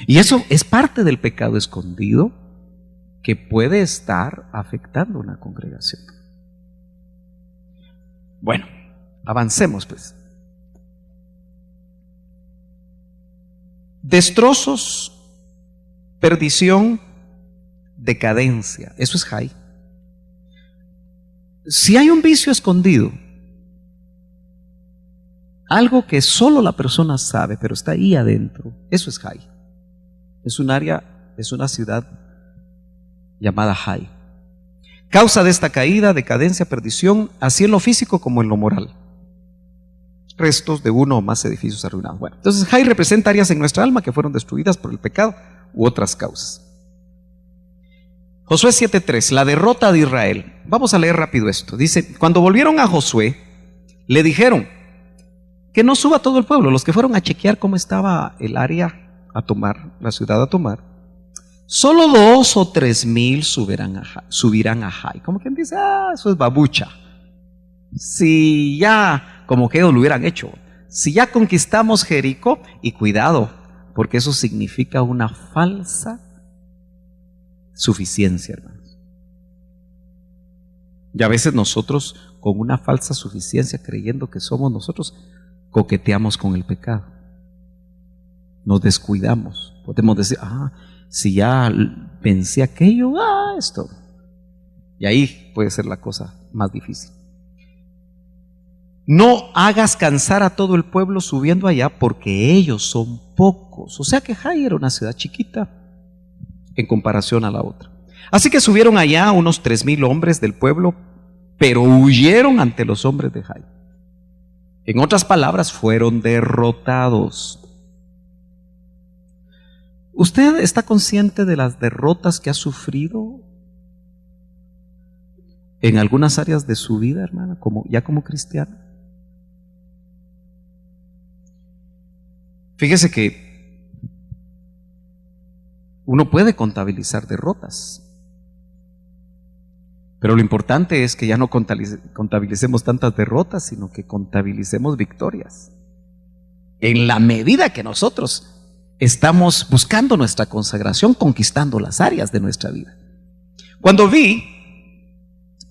Y eso es parte del pecado escondido que puede estar afectando una congregación. Bueno, avancemos pues. Destrozos, perdición, decadencia. Eso es high. Si hay un vicio escondido, algo que solo la persona sabe, pero está ahí adentro, eso es high. Es un área, es una ciudad llamada high. Causa de esta caída, decadencia, perdición, así en lo físico como en lo moral. Restos de uno o más edificios arruinados. Bueno, entonces high representa áreas en nuestra alma que fueron destruidas por el pecado u otras causas. Josué 7:3, la derrota de Israel. Vamos a leer rápido esto. Dice, cuando volvieron a Josué, le dijeron que no suba todo el pueblo. Los que fueron a chequear cómo estaba el área a tomar, la ciudad a tomar, solo 2 o 3 mil subirán a Jai. Como quien dice, eso es babucha. Si ya, como que ellos lo hubieran hecho, si ya conquistamos Jericó, y cuidado, porque eso significa una falsa suficiencia, hermanos. Y a veces nosotros, con una falsa suficiencia, creyendo que somos nosotros, coqueteamos con el pecado. Nos descuidamos. Podemos decir, si ya pensé aquello, esto. Y ahí puede ser la cosa más difícil. No hagas cansar a todo el pueblo subiendo allá, porque ellos son pocos. O sea que Jai era una ciudad chiquita. en comparación a la otra. Así que subieron allá unos 3,000 hombres del pueblo, pero huyeron ante los hombres de Jai. En otras palabras, fueron derrotados. ¿Usted está consciente de las derrotas que ha sufrido en algunas áreas de su vida, hermana, como cristiano? Fíjese que uno puede contabilizar derrotas, pero lo importante es que ya no contabilicemos tantas derrotas, sino que contabilicemos victorias. En la medida que nosotros estamos buscando nuestra consagración, conquistando las áreas de nuestra vida. Cuando vi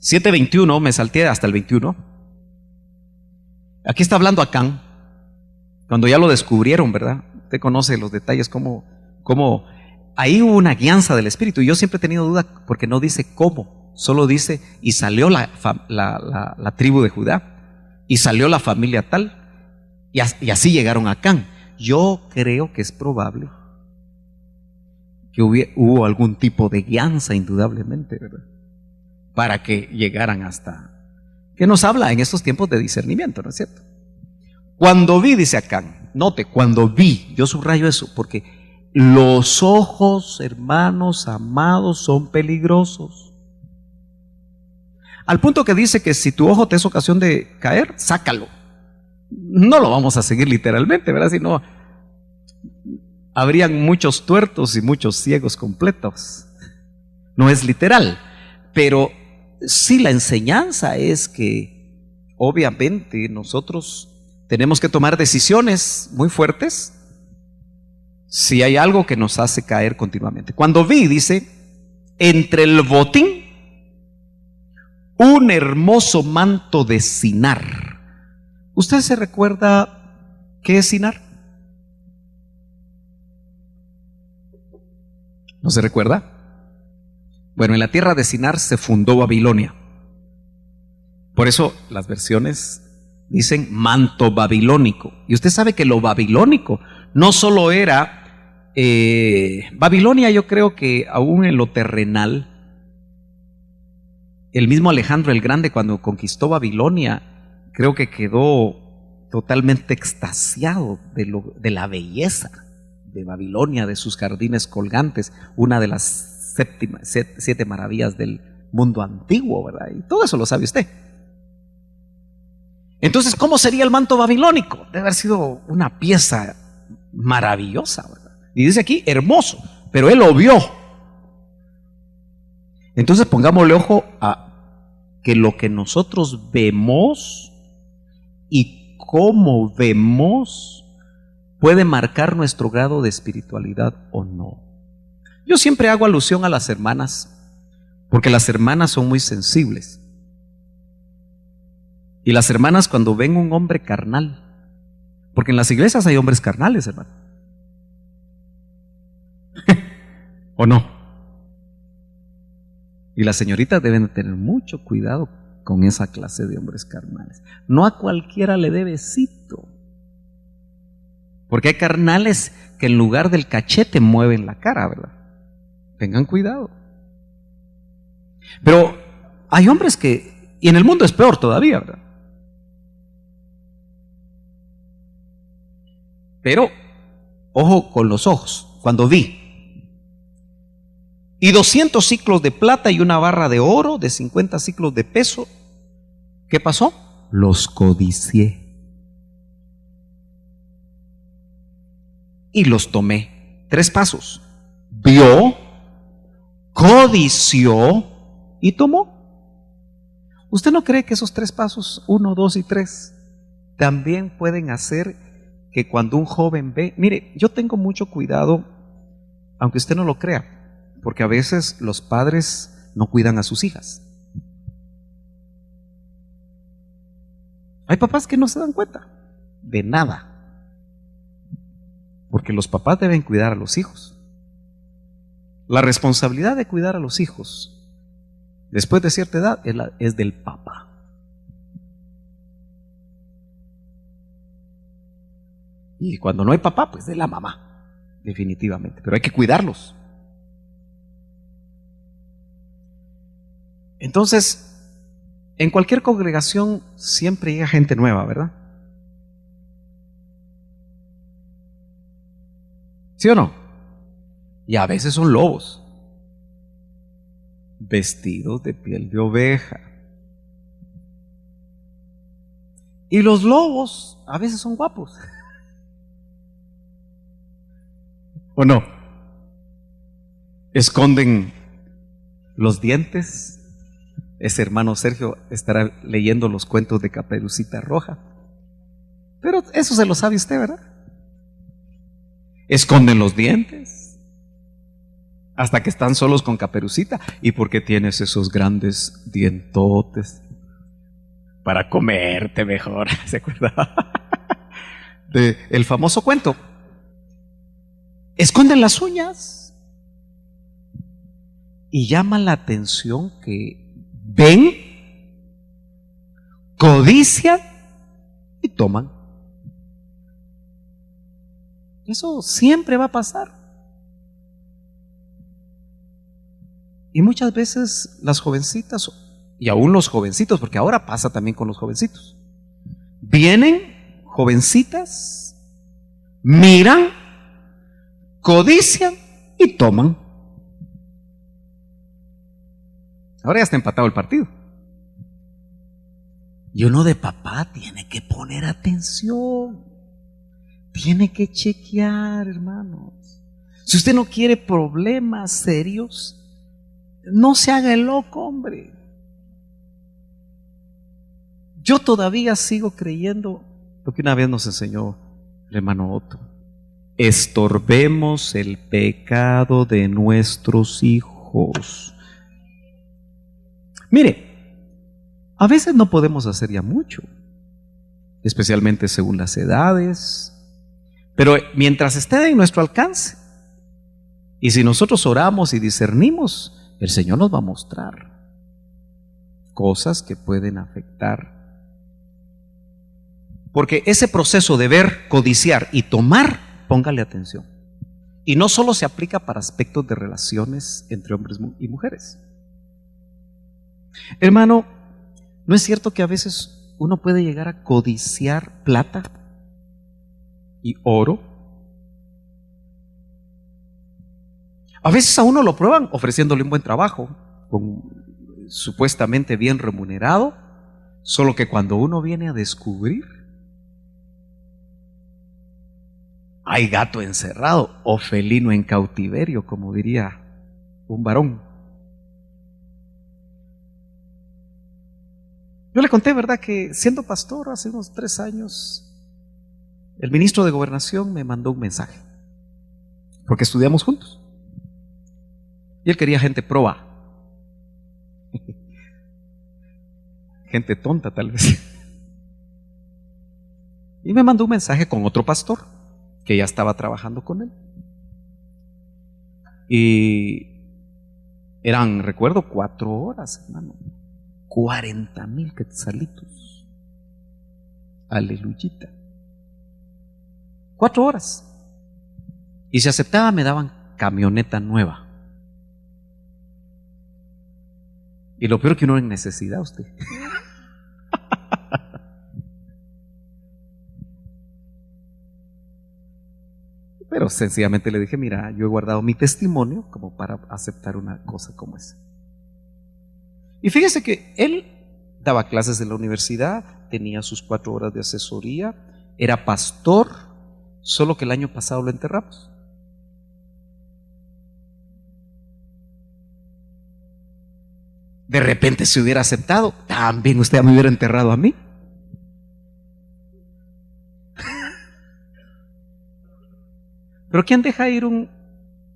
7:21, me salté hasta el 21. Aquí está hablando Acán, cuando ya lo descubrieron, ¿verdad? Usted conoce los detalles, cómo ahí hubo una guianza del Espíritu. Y yo siempre he tenido duda porque no dice cómo, solo dice, y salió la tribu de Judá, y salió la familia tal, y así llegaron a Acán. Yo creo que es probable que hubo algún tipo de guianza, indudablemente, ¿verdad? Para que llegaran hasta... ¿Qué nos habla en estos tiempos de discernimiento, no es cierto? Cuando vi, dice Acán, note, cuando vi, yo subrayo eso, porque los ojos, hermanos amados, son peligrosos. Al punto que dice que si tu ojo te es ocasión de caer, sácalo. No lo vamos a seguir literalmente, ¿verdad? Si no, habrían muchos tuertos y muchos ciegos completos. No es literal, pero sí la enseñanza es que obviamente nosotros tenemos que tomar decisiones muy fuertes si hay algo que nos hace caer continuamente. Cuando vi, dice, entre el botín, un hermoso manto de cinar. ¿Usted se recuerda qué es cinar? ¿No se recuerda? Bueno, en la tierra de Sinar se fundó Babilonia. Por eso las versiones dicen manto babilónico. Y usted sabe que lo babilónico no solo era Babilonia. Yo creo que aún en lo terrenal, el mismo Alejandro el Grande, cuando conquistó Babilonia, creo que quedó totalmente extasiado de la belleza de Babilonia, de sus jardines colgantes, una de las 7 maravillas del mundo antiguo, ¿verdad? Y todo eso lo sabe usted. Entonces, ¿cómo sería el manto babilónico? Debe haber sido una pieza maravillosa, ¿verdad? Y dice aquí, hermoso, pero él lo vio. Entonces pongámosle ojo a que lo que nosotros vemos y cómo vemos puede marcar nuestro grado de espiritualidad o no. Yo siempre hago alusión a las hermanas, porque las hermanas son muy sensibles. Y las hermanas cuando ven un hombre carnal, porque en las iglesias hay hombres carnales, hermano. ¿O no? Y las señoritas deben tener mucho cuidado con esa clase de hombres carnales. No a cualquiera le dé besito, porque hay carnales que en lugar del cachete mueven la cara, ¿verdad? Tengan cuidado. Pero hay hombres que, y en el mundo es peor todavía, ¿verdad? Pero ojo con los ojos. Cuando vi, y 200 siclos de plata y una barra de oro de 50 siclos de peso, ¿qué pasó? Los codicié y los tomé. 3 pasos: vio, codició y tomó. ¿Usted no cree que esos 3 pasos, 1, 2 y 3, también pueden hacer que cuando un joven ve? Mire, yo tengo mucho cuidado, aunque usted no lo crea, porque a veces los padres no cuidan a sus hijas. Hay papás que no se dan cuenta de nada, porque los papás deben cuidar a los hijos. La responsabilidad de cuidar a los hijos después de cierta edad es del papá. Y cuando no hay papá, pues de la mamá, definitivamente. Pero hay que cuidarlos. Entonces, en cualquier congregación siempre llega gente nueva, ¿verdad? ¿Sí o no? Y a veces son lobos, vestidos de piel de oveja. Y los lobos a veces son guapos. ¿O no? Esconden los dientes. Ese hermano Sergio estará leyendo los cuentos de Caperucita Roja. Pero eso se lo sabe usted, ¿verdad? Esconden los dientes hasta que están solos con Caperucita. ¿Y por qué tienes esos grandes dientotes? Para comerte mejor. ¿Se acuerda? De el famoso cuento. Esconden las uñas y llama la atención que ven, codician y toman. Eso siempre va a pasar. Y muchas veces las jovencitas, y aún los jovencitos, porque ahora pasa también con los jovencitos, vienen jovencitas, miran, codician y toman. Ahora ya está empatado el partido. Y uno de papá tiene que poner atención. Tiene que chequear, hermanos. Si usted no quiere problemas serios, no se haga el loco, hombre. Yo todavía sigo creyendo lo que una vez nos enseñó el hermano Otto. Estorbemos el pecado de nuestros hijos. Mire, a veces no podemos hacer ya mucho, especialmente según las edades, pero mientras esté en nuestro alcance, y si nosotros oramos y discernimos, el Señor nos va a mostrar cosas que pueden afectar. Porque ese proceso de ver, codiciar y tomar, póngale atención. Y no solo se aplica para aspectos de relaciones entre hombres y mujeres. Hermano, ¿no es cierto que a veces uno puede llegar a codiciar plata y oro? A veces a uno lo prueban ofreciéndole un buen trabajo, supuestamente bien remunerado, solo que cuando uno viene a descubrir, hay gato encerrado o felino en cautiverio, como diría un varón. Yo le conté, ¿verdad?, que siendo pastor hace unos 3 años, el ministro de Gobernación me mandó un mensaje, porque estudiamos juntos. Y él quería gente proba. Gente tonta, tal vez. Y me mandó un mensaje con otro pastor que ya estaba trabajando con él. Y eran, recuerdo, 4 horas, hermano. 40,000 quetzalitos. Aleluyita. 4 horas. Y si aceptaba, me daban camioneta nueva. Y lo peor que uno en necesidad, usted. Pero sencillamente le dije, mira, yo he guardado mi testimonio como para aceptar una cosa como esa. Y fíjese que él daba clases en la universidad, tenía sus 4 horas de asesoría, era pastor, solo que el año pasado lo enterramos. De repente se hubiera aceptado, también usted me hubiera enterrado a mí. Pero ¿quién deja ir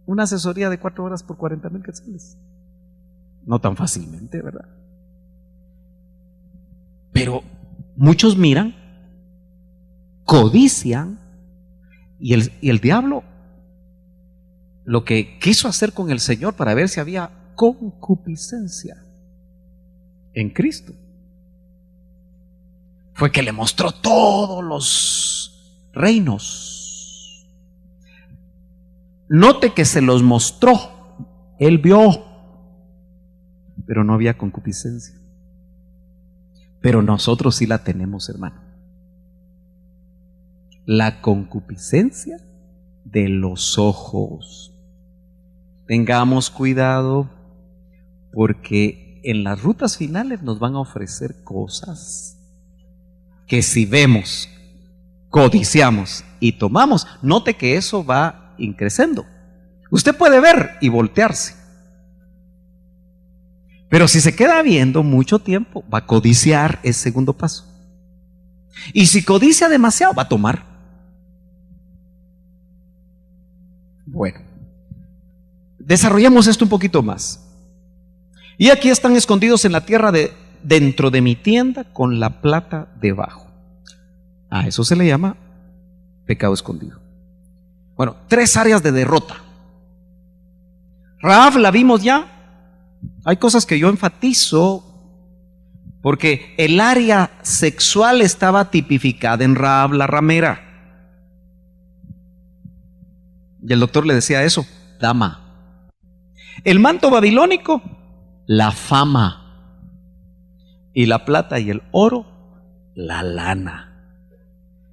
una asesoría de 4 horas por 40,000 quetzales? No tan fácilmente, ¿verdad? Pero muchos miran, codician, y el diablo lo que quiso hacer con el Señor para ver si había concupiscencia en Cristo fue que le mostró todos los reinos. Note que se los mostró, él vio, pero no había concupiscencia. Pero nosotros sí la tenemos, hermano. La concupiscencia de los ojos. Tengamos cuidado, porque en las rutas finales nos van a ofrecer cosas que si vemos, codiciamos y tomamos, note que eso va increciendo. Usted puede ver y voltearse, pero si se queda viendo mucho tiempo, va a codiciar, es segundo paso. Y si codicia demasiado, va a tomar. Bueno, desarrollamos esto un poquito más. Y aquí están escondidos en la tierra dentro de mi tienda con la plata debajo. A eso se le llama pecado escondido. Bueno, 3 áreas de derrota. Rahab la vimos ya. Hay cosas que yo enfatizo porque el área sexual estaba tipificada en Rahab la ramera. Y el doctor le decía eso, dama. El manto babilónico, la fama. Y la plata y el oro, la lana.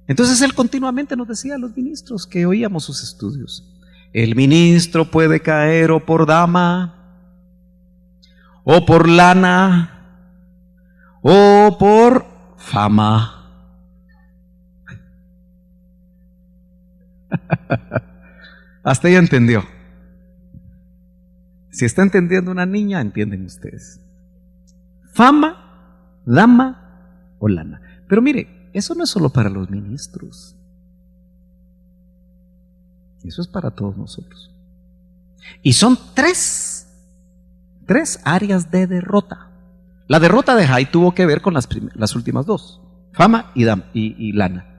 Entonces él continuamente nos decía a los ministros que oíamos sus estudios: el ministro puede caer o por dama, o por lana, o por fama. Hasta ella entendió. Si está entendiendo una niña, entienden ustedes. Fama, dama o lana. Pero mire, eso no es solo para los ministros. Eso es para todos nosotros. Y son tres áreas de derrota. La derrota de Jai tuvo que ver con las últimas 2, fama y lana.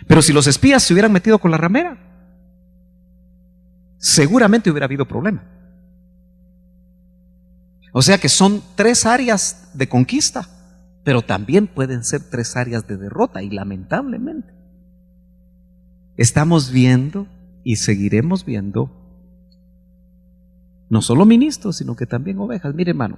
Pero si los espías se hubieran metido con la ramera, seguramente hubiera habido problema. O sea que son 3 áreas de conquista, pero también pueden ser 3 áreas de derrota, y lamentablemente estamos viendo y seguiremos viendo no solo ministros, sino que también ovejas. Mire, hermano,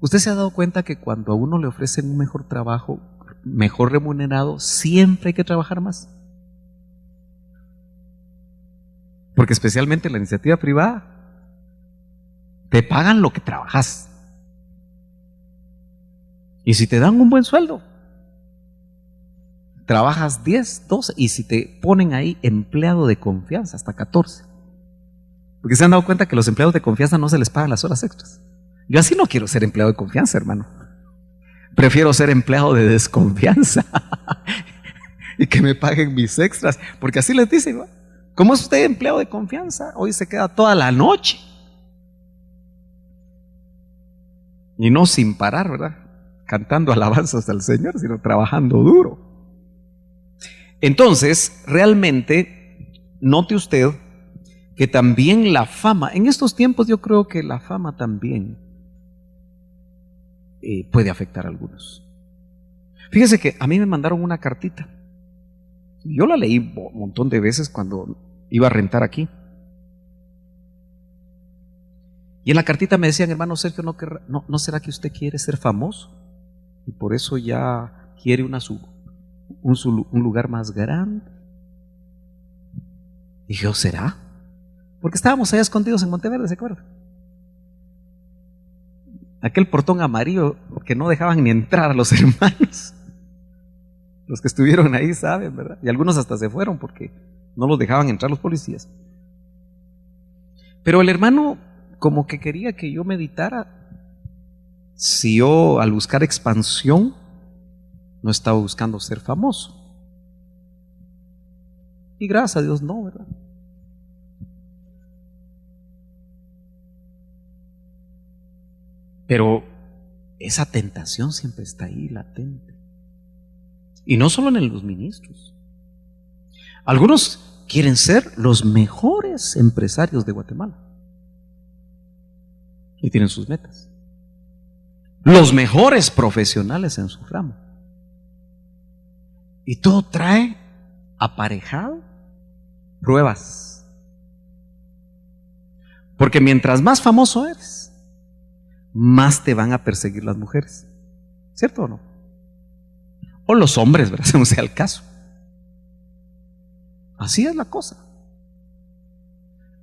usted se ha dado cuenta que cuando a uno le ofrecen un mejor trabajo, mejor remunerado, siempre hay que trabajar más. Porque especialmente en la iniciativa privada, te pagan lo que trabajas. Y si te dan un buen sueldo, trabajas 10, 12, y si te ponen ahí empleado de confianza, hasta 14. Porque se han dado cuenta que los empleados de confianza no se les pagan las horas extras. Yo así no quiero ser empleado de confianza, hermano. Prefiero ser empleado de desconfianza y que me paguen mis extras, porque así les dicen, ¿no? ¿Cómo es usted empleado de confianza? Hoy se queda toda la noche. Y no sin parar, ¿verdad? Cantando alabanzas al Señor, sino trabajando duro. Entonces, realmente, note usted que también la fama, en estos tiempos yo creo que la fama también puede afectar a algunos. Fíjese que a mí me mandaron una cartita. Yo la leí un montón de veces cuando iba a rentar aquí. Y en la cartita me decían: hermano Sergio, ¿no será que usted quiere ser famoso? Y por eso ya quiere un lugar más grande. Y yo, ¿será? Porque estábamos allá escondidos en Monteverde, ¿se acuerda? Aquel portón amarillo que no dejaban ni entrar a los hermanos. Los que estuvieron ahí saben, ¿verdad? Y algunos hasta se fueron porque no los dejaban entrar los policías. Pero el hermano como que quería que yo meditara si yo, al buscar expansión, no estaba buscando ser famoso. Y gracias a Dios no, ¿verdad? Pero esa tentación siempre está ahí latente. Y no solo en los ministros. Algunos quieren ser los mejores empresarios de Guatemala. Y tienen sus metas. Los mejores profesionales en su ramo. Y todo trae aparejado pruebas. Porque mientras más famoso eres, más te van a perseguir las mujeres. ¿Cierto o no? O los hombres, ¿verdad? Según sea el caso. Así es la cosa.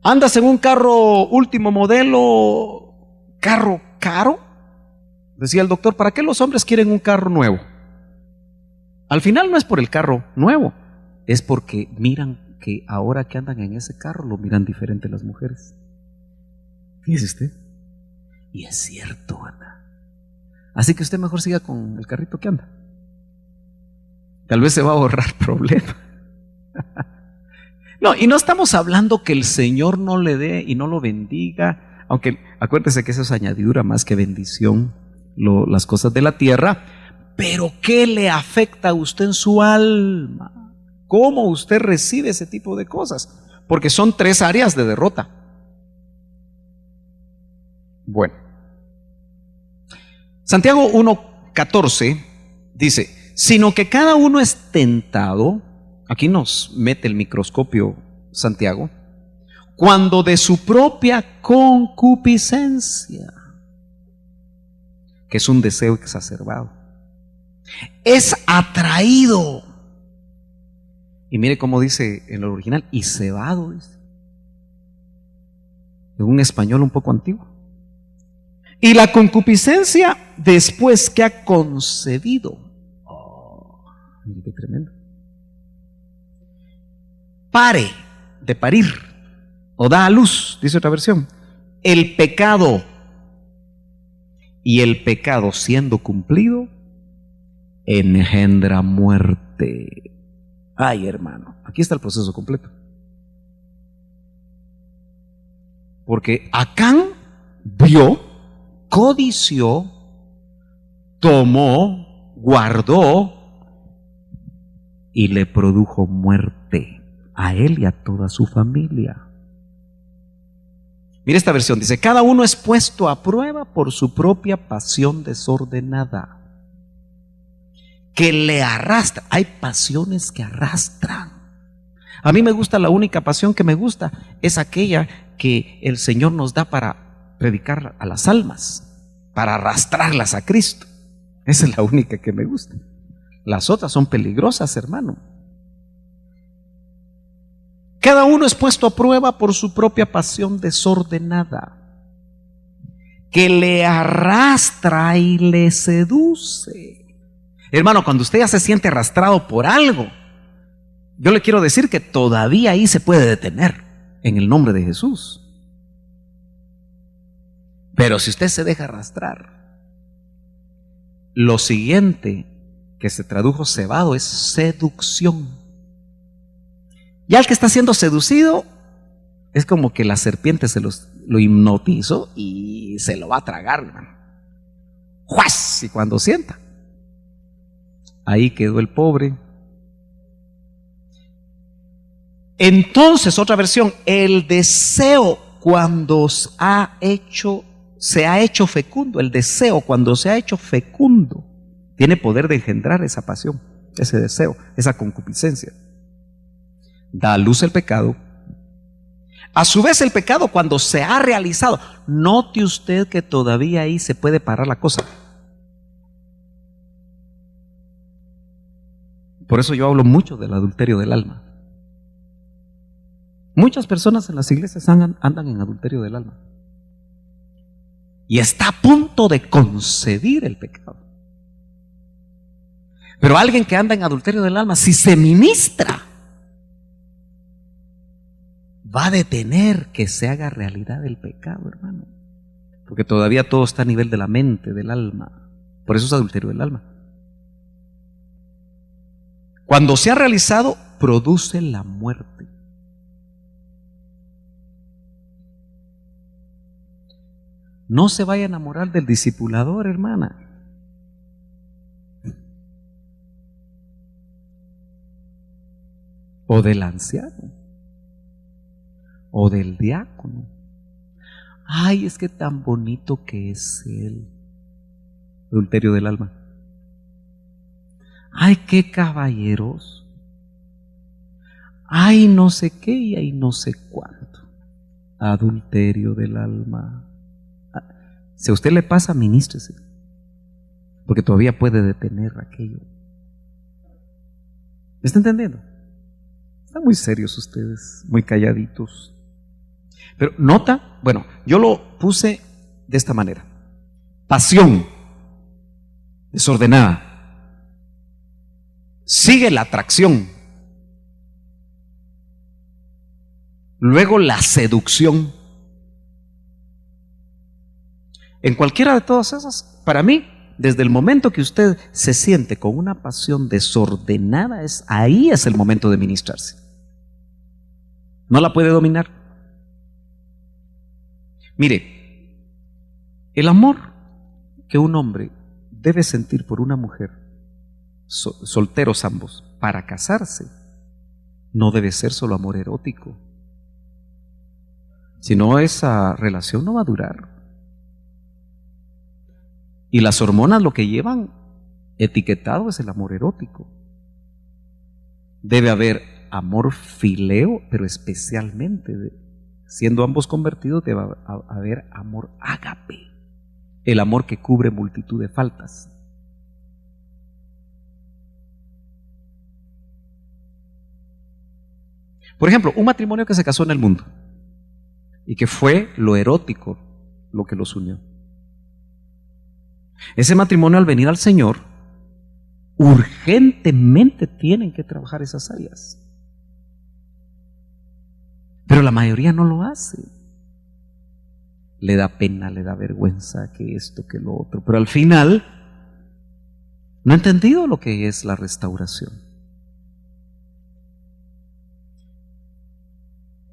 Andas en un carro último modelo, carro caro. Decía el doctor, ¿para qué los hombres quieren un carro nuevo? Al final no es por el carro nuevo, es porque miran que ahora que andan en ese carro lo miran diferente las mujeres. Fíjese usted. Y es cierto, ¿verdad? Así que usted mejor siga con el carrito que anda. Tal vez se va a ahorrar problemas. No, y no estamos hablando que el Señor no le dé y no lo bendiga, aunque acuérdese que eso es añadidura más que bendición, las cosas de la tierra, pero ¿qué le afecta a usted en su alma? ¿Cómo usted recibe ese tipo de cosas? Porque son 3 áreas de derrota. Bueno, Santiago 1:14 dice, sino que cada uno es tentado, aquí nos mete el microscopio Santiago, cuando de su propia concupiscencia, que es un deseo exacerbado, es atraído. Y mire cómo dice en el original, y cebado, dice, en un español un poco antiguo. Y la concupiscencia, después que ha concebido, mire qué tremendo, pare de parir, o da a luz, dice otra versión, el pecado. Y el pecado, siendo cumplido, engendra muerte. Ay, hermano, aquí está el proceso completo. Porque Acán vio, codició, tomó, guardó y le produjo muerte a él y a toda su familia. Mira esta versión, dice, cada uno es puesto a prueba por su propia pasión desordenada, que le arrastra. Hay pasiones que arrastran. A mí me gusta, la única pasión que me gusta es aquella que el Señor nos da para predicar a las almas, para arrastrarlas a Cristo. Esa es la única que me gusta. Las otras son peligrosas, hermano. Cada uno es puesto a prueba por su propia pasión desordenada, que le arrastra y le seduce. Hermano, cuando usted ya se siente arrastrado por algo, yo le quiero decir que todavía ahí se puede detener, en el nombre de Jesús. Pero si usted se deja arrastrar, lo siguiente que se tradujo cebado es seducción. Ya el que está siendo seducido es como que la serpiente lo hipnotizó y se lo va a tragar, hermano. ¡Juas! Y cuando sienta, ahí quedó el pobre. Entonces, otra versión, el deseo cuando se ha hecho fecundo, el deseo cuando se ha hecho fecundo, tiene poder de engendrar esa pasión, ese deseo, esa concupiscencia. Da a luz el pecado. A su vez, el pecado cuando se ha realizado, note usted que todavía ahí se puede parar la cosa. Por eso yo hablo mucho del adulterio del alma. Muchas personas en las iglesias andan en adulterio del alma y está a punto de concebir el pecado. Pero alguien que anda en adulterio del alma, si se ministra, va a detener que se haga realidad el pecado, hermano. Porque todavía todo está a nivel de la mente, del alma. Por eso es adulterio del alma. Cuando se ha realizado, produce la muerte. No se vaya a enamorar del discipulador, hermana. O del anciano. O del diácono. Ay, es que tan bonito que es él. Adulterio del alma. Ay, qué caballeros. Ay, no sé qué y ay, no sé cuánto. adulterio del alma. Si a usted le pasa, ministrese, porque todavía puede detener aquello. ¿Me está entendiendo? Están muy serios ustedes, muy calladitos. Pero nota, bueno, yo lo puse de esta manera: pasión desordenada, sigue la atracción, luego la seducción. En cualquiera de todas esas, para mí, desde el momento que usted se siente con una pasión desordenada, ahí es el momento de ministrarse. No la puede dominar. Mire, el amor que un hombre debe sentir por una mujer, solteros ambos, para casarse, no debe ser solo amor erótico. Si no, esa relación no va a durar. Y las hormonas lo que llevan etiquetado es el amor erótico. Debe haber amor fileo, pero especialmente, siendo ambos convertidos, debe haber amor ágape, el amor que cubre multitud de faltas. Por ejemplo, un matrimonio que se casó en el mundo y que fue lo erótico lo que los unió. Ese matrimonio, al venir al Señor, urgentemente tienen que trabajar esas áreas. Pero la mayoría no lo hace. Le da pena, le da vergüenza, que esto, que lo otro. Pero al final no ha entendido lo que es la restauración.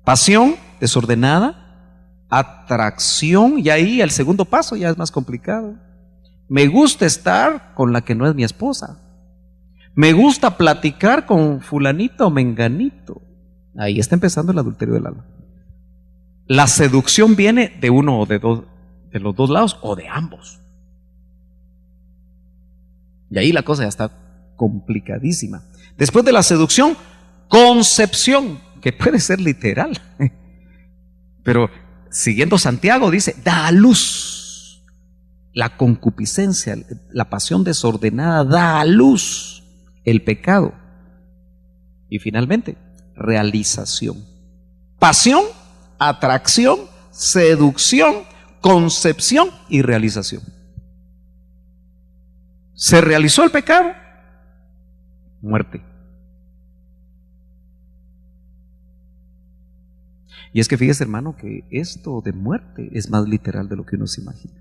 Pasión desordenada, atracción, y ahí el segundo paso ya es más complicado. Me gusta estar con la que no es mi esposa. Me gusta platicar con fulanito o menganito. Ahí está empezando el adulterio del alma. La seducción viene de uno o de los dos lados o de ambos. Y ahí la cosa ya está complicadísima. Después de la seducción, concepción, que puede ser literal. Pero siguiendo Santiago dice, da a luz. La concupiscencia, la pasión desordenada da a luz el pecado. Y finalmente, realización. Pasión, atracción, seducción, concepción y realización. ¿Se realizó el pecado? Muerte. Y es que fíjese, hermano, que esto de muerte es más literal de lo que uno se imagina.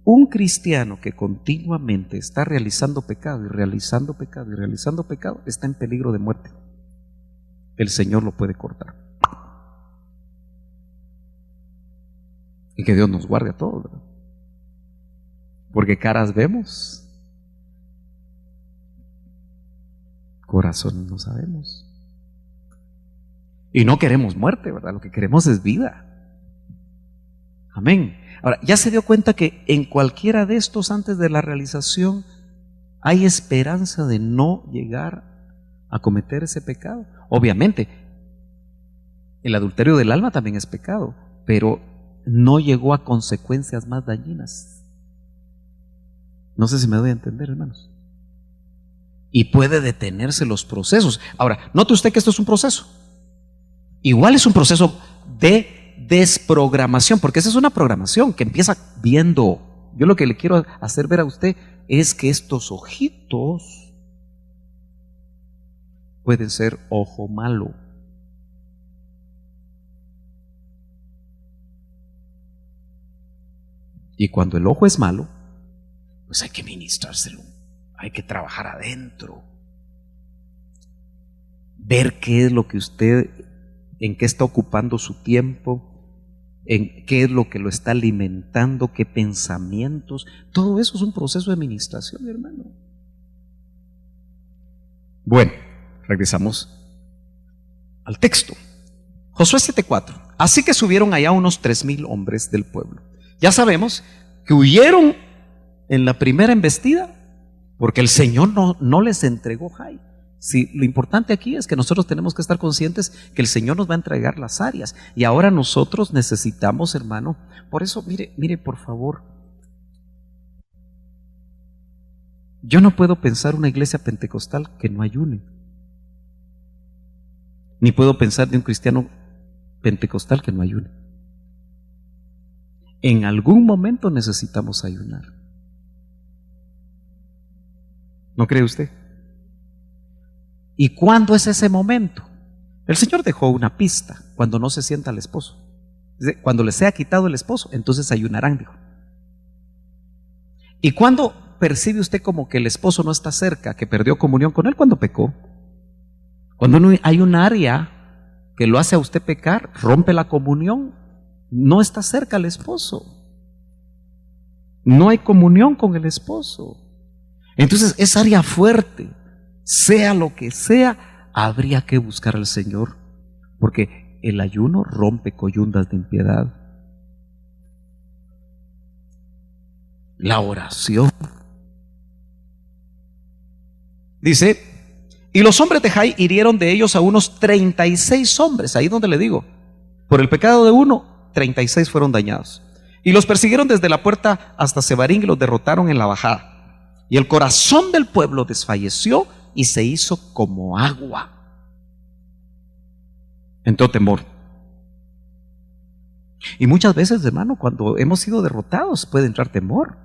Un cristiano que continuamente está realizando pecado y realizando pecado y realizando pecado está en peligro de muerte. El Señor lo puede cortar. Y que Dios nos guarde a todos, ¿verdad? Porque caras vemos, corazón no sabemos. Y no queremos muerte, ¿verdad? Lo que queremos es vida. Amén. Ahora, ¿ya se dio cuenta que en cualquiera de estos antes de la realización hay esperanza de no llegar a cometer ese pecado? Obviamente, el adulterio del alma también es pecado, pero no llegó a consecuencias más dañinas. No sé si me doy a entender, hermanos. Y puede detenerse los procesos. Ahora, note usted que esto es un proceso. Igual es un proceso de desprogramación, porque esa es una programación que empieza viendo. Yo lo que le quiero hacer ver a usted es que estos ojitos pueden ser ojo malo. Y cuando el ojo es malo, pues hay que ministrárselo, hay que trabajar adentro, ver qué es lo que usted, en qué está ocupando su tiempo, en qué es lo que lo está alimentando, qué pensamientos. Todo eso es un proceso de administración, hermano. Bueno, regresamos al texto. Josué 7:4. Así que subieron allá unos 3,000 hombres del pueblo. Ya sabemos que huyeron en la primera embestida porque el Señor no les entregó Jai, Sí, lo importante aquí es que nosotros tenemos que estar conscientes que el Señor nos va a entregar las áreas. Y ahora nosotros necesitamos, hermano, por eso, mire, por favor. Yo no puedo pensar una iglesia pentecostal que no ayune. Ni puedo pensar de un cristiano pentecostal que no ayune. En algún momento necesitamos ayunar. ¿No cree usted? ¿Y cuándo es ese momento? El Señor dejó una pista: cuando no se sienta el esposo. Cuando le sea quitado el esposo, entonces ayunarán, dijo. ¿Y cuándo percibe usted como que el esposo no está cerca, que perdió comunión con él? Cuando pecó. Cuando no hay un área que lo hace a usted pecar, rompe la comunión, no está cerca el esposo. No hay comunión con el esposo. Entonces, esa área fuerte, sea lo que sea, habría que buscar al Señor, porque el ayuno rompe coyundas de impiedad. La oración. Dice: y los hombres de Jai hirieron de ellos a unos 36 hombres. Ahí donde le digo, por el pecado de uno, 36 fueron dañados. Y los persiguieron desde la puerta hasta Sebarín y los derrotaron en la bajada. Y el corazón del pueblo desfalleció y se hizo como agua. Entró temor. Y muchas veces, hermano, cuando hemos sido derrotados, puede entrar temor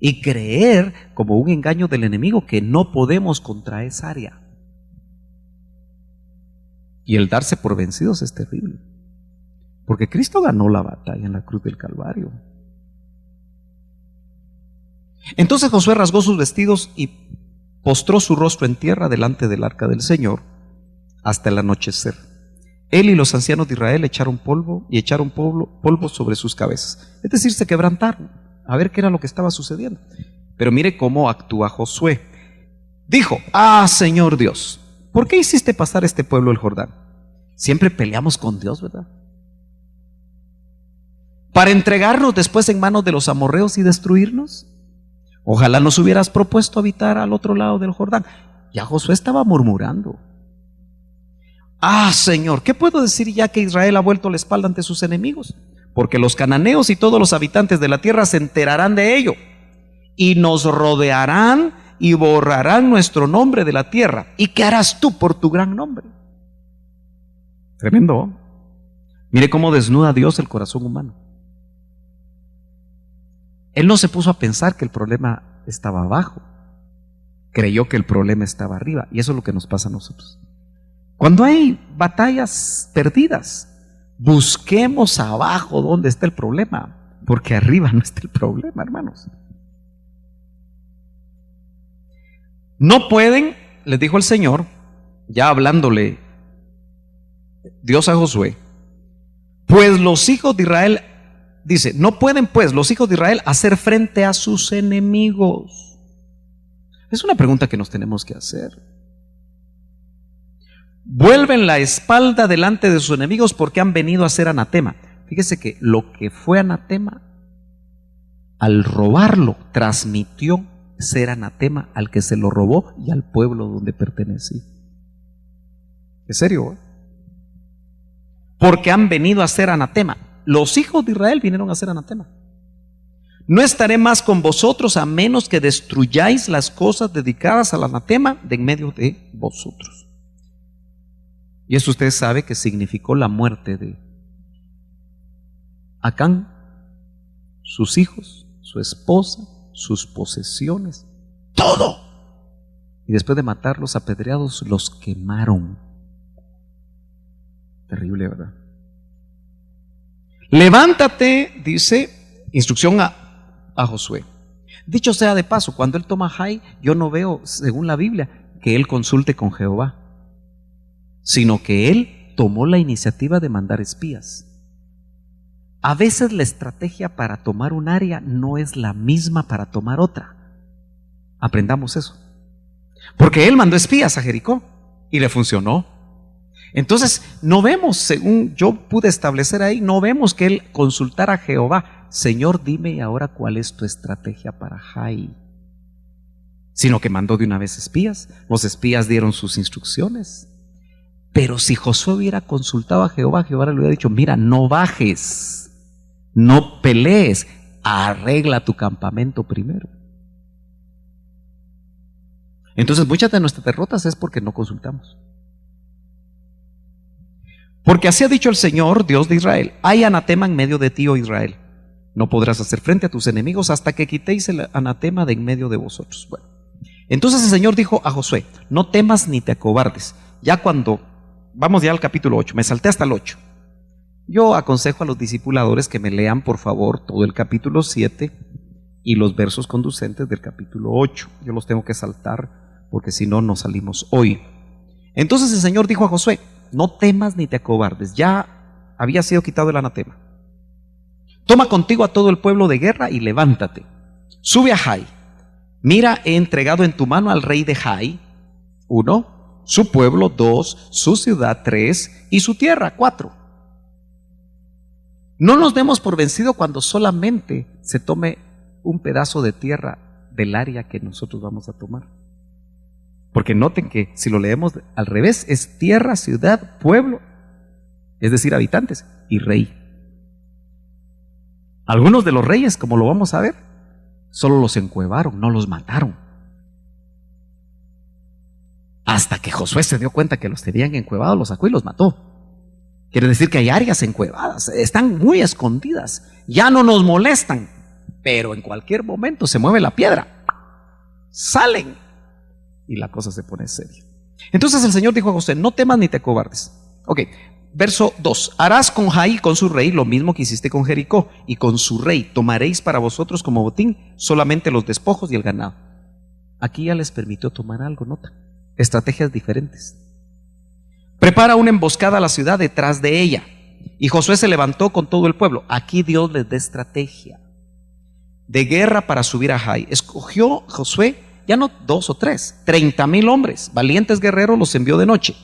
y creer, como un engaño del enemigo, que no podemos contra esa área. Y el darse por vencidos es terrible, porque Cristo ganó la batalla en la cruz del Calvario. Entonces Josué rasgó sus vestidos y postró su rostro en tierra delante del arca del Señor hasta el anochecer. Él y los ancianos de Israel echaron polvo sobre sus cabezas. Es decir, se quebrantaron a ver qué era lo que estaba sucediendo. Pero mire cómo actúa Josué. Dijo: Señor Dios, ¿por qué hiciste pasar este pueblo el Jordán? Siempre peleamos con Dios, ¿verdad? Para entregarnos después en manos de los amorreos y destruirnos. Ojalá nos hubieras propuesto habitar al otro lado del Jordán. Ya Josué estaba murmurando. Señor, ¿qué puedo decir ya que Israel ha vuelto la espalda ante sus enemigos? Porque los cananeos y todos los habitantes de la tierra se enterarán de ello y nos rodearán y borrarán nuestro nombre de la tierra. ¿Y qué harás tú por tu gran nombre? Tremendo. Mire cómo desnuda Dios el corazón humano. Él no se puso a pensar que el problema estaba abajo, creyó que el problema estaba arriba. Y eso es lo que nos pasa a nosotros. Cuando hay batallas perdidas, busquemos abajo donde está el problema, porque arriba no está el problema, hermanos. No pueden, les dijo el Señor, ya hablándole Dios a Josué, pues los hijos de Israel, dice, no pueden pues los hijos de Israel hacer frente a sus enemigos. Es una pregunta que nos tenemos que hacer. Vuelven la espalda delante de sus enemigos porque han venido a ser anatema. Fíjese que lo que fue anatema, al robarlo, transmitió ser anatema al que se lo robó y al pueblo donde pertenecía. ¿Es serio? Porque han venido a ser anatema. Los hijos de Israel vinieron a ser anatema. No estaré más con vosotros a menos que destruyáis las cosas dedicadas al anatema de en medio de vosotros. Y eso usted sabe que significó la muerte de Acán, sus hijos, su esposa, sus posesiones, todo. Y después de matarlos apedreados, los quemaron. Terrible, ¿verdad? Levántate, dice, instrucción a Josué. Dicho sea de paso, cuando él toma Jai, yo no veo, según la Biblia, que él consulte con Jehová, sino que él tomó la iniciativa de mandar espías. A veces la estrategia para tomar un área no es la misma para tomar otra. Aprendamos eso. Porque él mandó espías a Jericó y le funcionó. Entonces no vemos, según yo pude establecer ahí, no vemos que él consultara a Jehová. Señor, dime ahora cuál es tu estrategia para Jai. sino que mandó de una vez espías. Los espías dieron sus instrucciones. Pero si Josué hubiera consultado a Jehová, Jehová le hubiera dicho: mira, no bajes, no pelees, arregla tu campamento primero. Entonces muchas de nuestras derrotas es porque no consultamos. Porque así ha dicho el Señor, Dios de Israel: hay anatema en medio de ti, oh Israel. No podrás hacer frente a tus enemigos hasta que quitéis el anatema de en medio de vosotros. Bueno, entonces el Señor dijo a Josué: no temas ni te acobardes. Ya cuando, vamos ya al capítulo 8, me salté hasta el 8. Yo aconsejo a los discipuladores que me lean por favor todo el capítulo 7 y los versos conducentes del capítulo 8. Yo los tengo que saltar porque si no, no salimos hoy. Entonces el Señor dijo a Josué: no temas ni te acobardes, ya había sido quitado el anatema. Toma contigo a todo el pueblo de guerra y levántate. Sube a Jai. Mira, he entregado en tu mano al rey de Jai, 1, su pueblo, 2, su ciudad, 3, y su tierra, 4. No nos demos por vencido cuando solamente se tome un pedazo de tierra del área que nosotros vamos a tomar. Porque noten que si lo leemos al revés, es tierra, ciudad, pueblo, es decir, habitantes, y rey. Algunos de los reyes, como lo vamos a ver, solo los encuevaron, no los mataron. Hasta que Josué se dio cuenta que los tenían encuevados, los sacó y los mató. Quiere decir que hay áreas encuevadas, están muy escondidas, ya no nos molestan, pero en cualquier momento se mueve la piedra, salen y la cosa se pone seria. Entonces el Señor dijo a Josué: no temas ni te acobardes. Ok, verso 2: harás con Jai y con su rey lo mismo que hiciste con Jericó y con su rey. Tomaréis para vosotros como botín solamente los despojos y el ganado. Aquí ya les permitió tomar algo, nota, estrategias diferentes. Prepara una emboscada a la ciudad detrás de ella. Y Josué se levantó con todo el pueblo. Aquí Dios les da estrategia de guerra para subir a Jai. Escogió Josué ya no 2 o 3, 30,000 hombres, valientes guerreros, los envió de noche.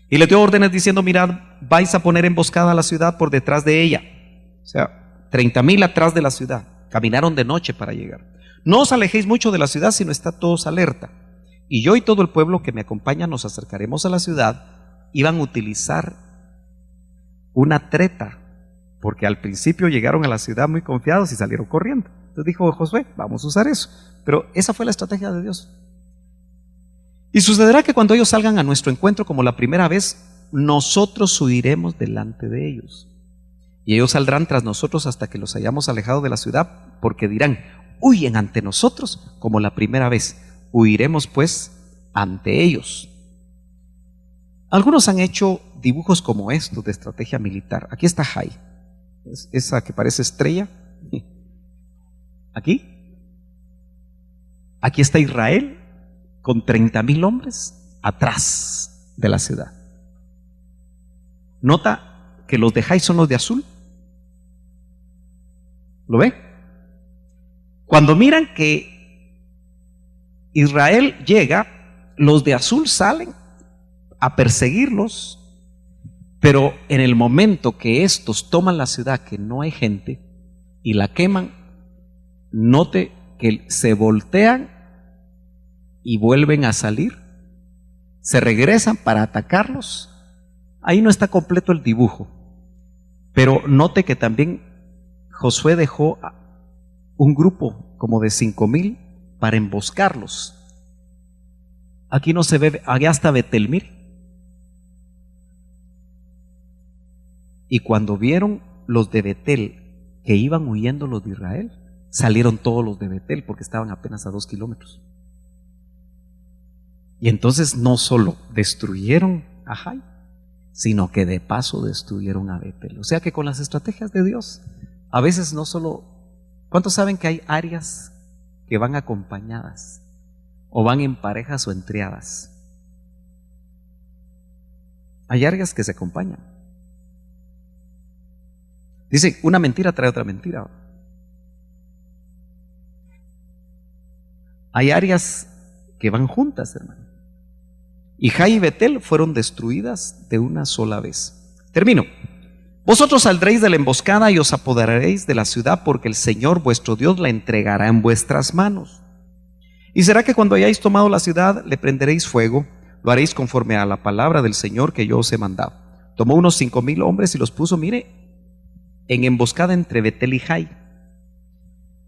Y les dio órdenes diciendo: mirad, vais a poner emboscada a la ciudad por detrás de ella. O sea, 30,000 atrás de la ciudad. Caminaron de noche para llegar. No os alejéis mucho de la ciudad, sino estad todos alerta. Y yo y todo el pueblo que me acompaña nos acercaremos a la ciudad. Iban a utilizar una treta, porque al principio llegaron a la ciudad muy confiados y salieron corriendo. Entonces dijo Josué: vamos a usar eso. Pero esa fue la estrategia de Dios. Y sucederá que cuando ellos salgan a nuestro encuentro como la primera vez, nosotros huiremos delante de ellos. Y ellos saldrán tras nosotros hasta que los hayamos alejado de la ciudad, porque dirán: huyen ante nosotros como la primera vez. Huiremos pues ante ellos. Algunos han hecho dibujos como estos de estrategia militar. Aquí está Jai, esa que parece estrella. Aquí está Israel con 30,000 hombres atrás de la ciudad. Nota que los de Jai son los de azul. ¿Lo ve? Cuando miran que Israel llega, los de azul salen a perseguirlos, pero en el momento que estos toman la ciudad, que no hay gente, y la queman, note que se voltean y vuelven a salir, se regresan para atacarlos. Ahí no está completo el dibujo, pero note que también Josué dejó un grupo como de 5,000 para emboscarlos. Aquí no se ve, allá está Betel-Mir. Y cuando vieron los de Betel que iban huyendo los de Israel, salieron todos los de Betel porque estaban apenas a 2 kilómetros. Y entonces no solo destruyeron a Jai, sino que de paso destruyeron a Betel. O sea que con las estrategias de Dios, a veces no solo... ¿Cuántos saben que hay áreas que van acompañadas o van en parejas o en triadas? Hay áreas que se acompañan. Dice, una mentira trae otra mentira. Hay áreas que van juntas, hermano. Y Jai y Betel fueron destruidas de una sola vez. Termino. Vosotros saldréis de la emboscada y os apoderaréis de la ciudad, porque el Señor vuestro Dios la entregará en vuestras manos. Y será que cuando hayáis tomado la ciudad, le prenderéis fuego, lo haréis conforme a la palabra del Señor que yo os he mandado. Tomó unos 5,000 hombres y los puso, mire, en emboscada entre Betel y Jai,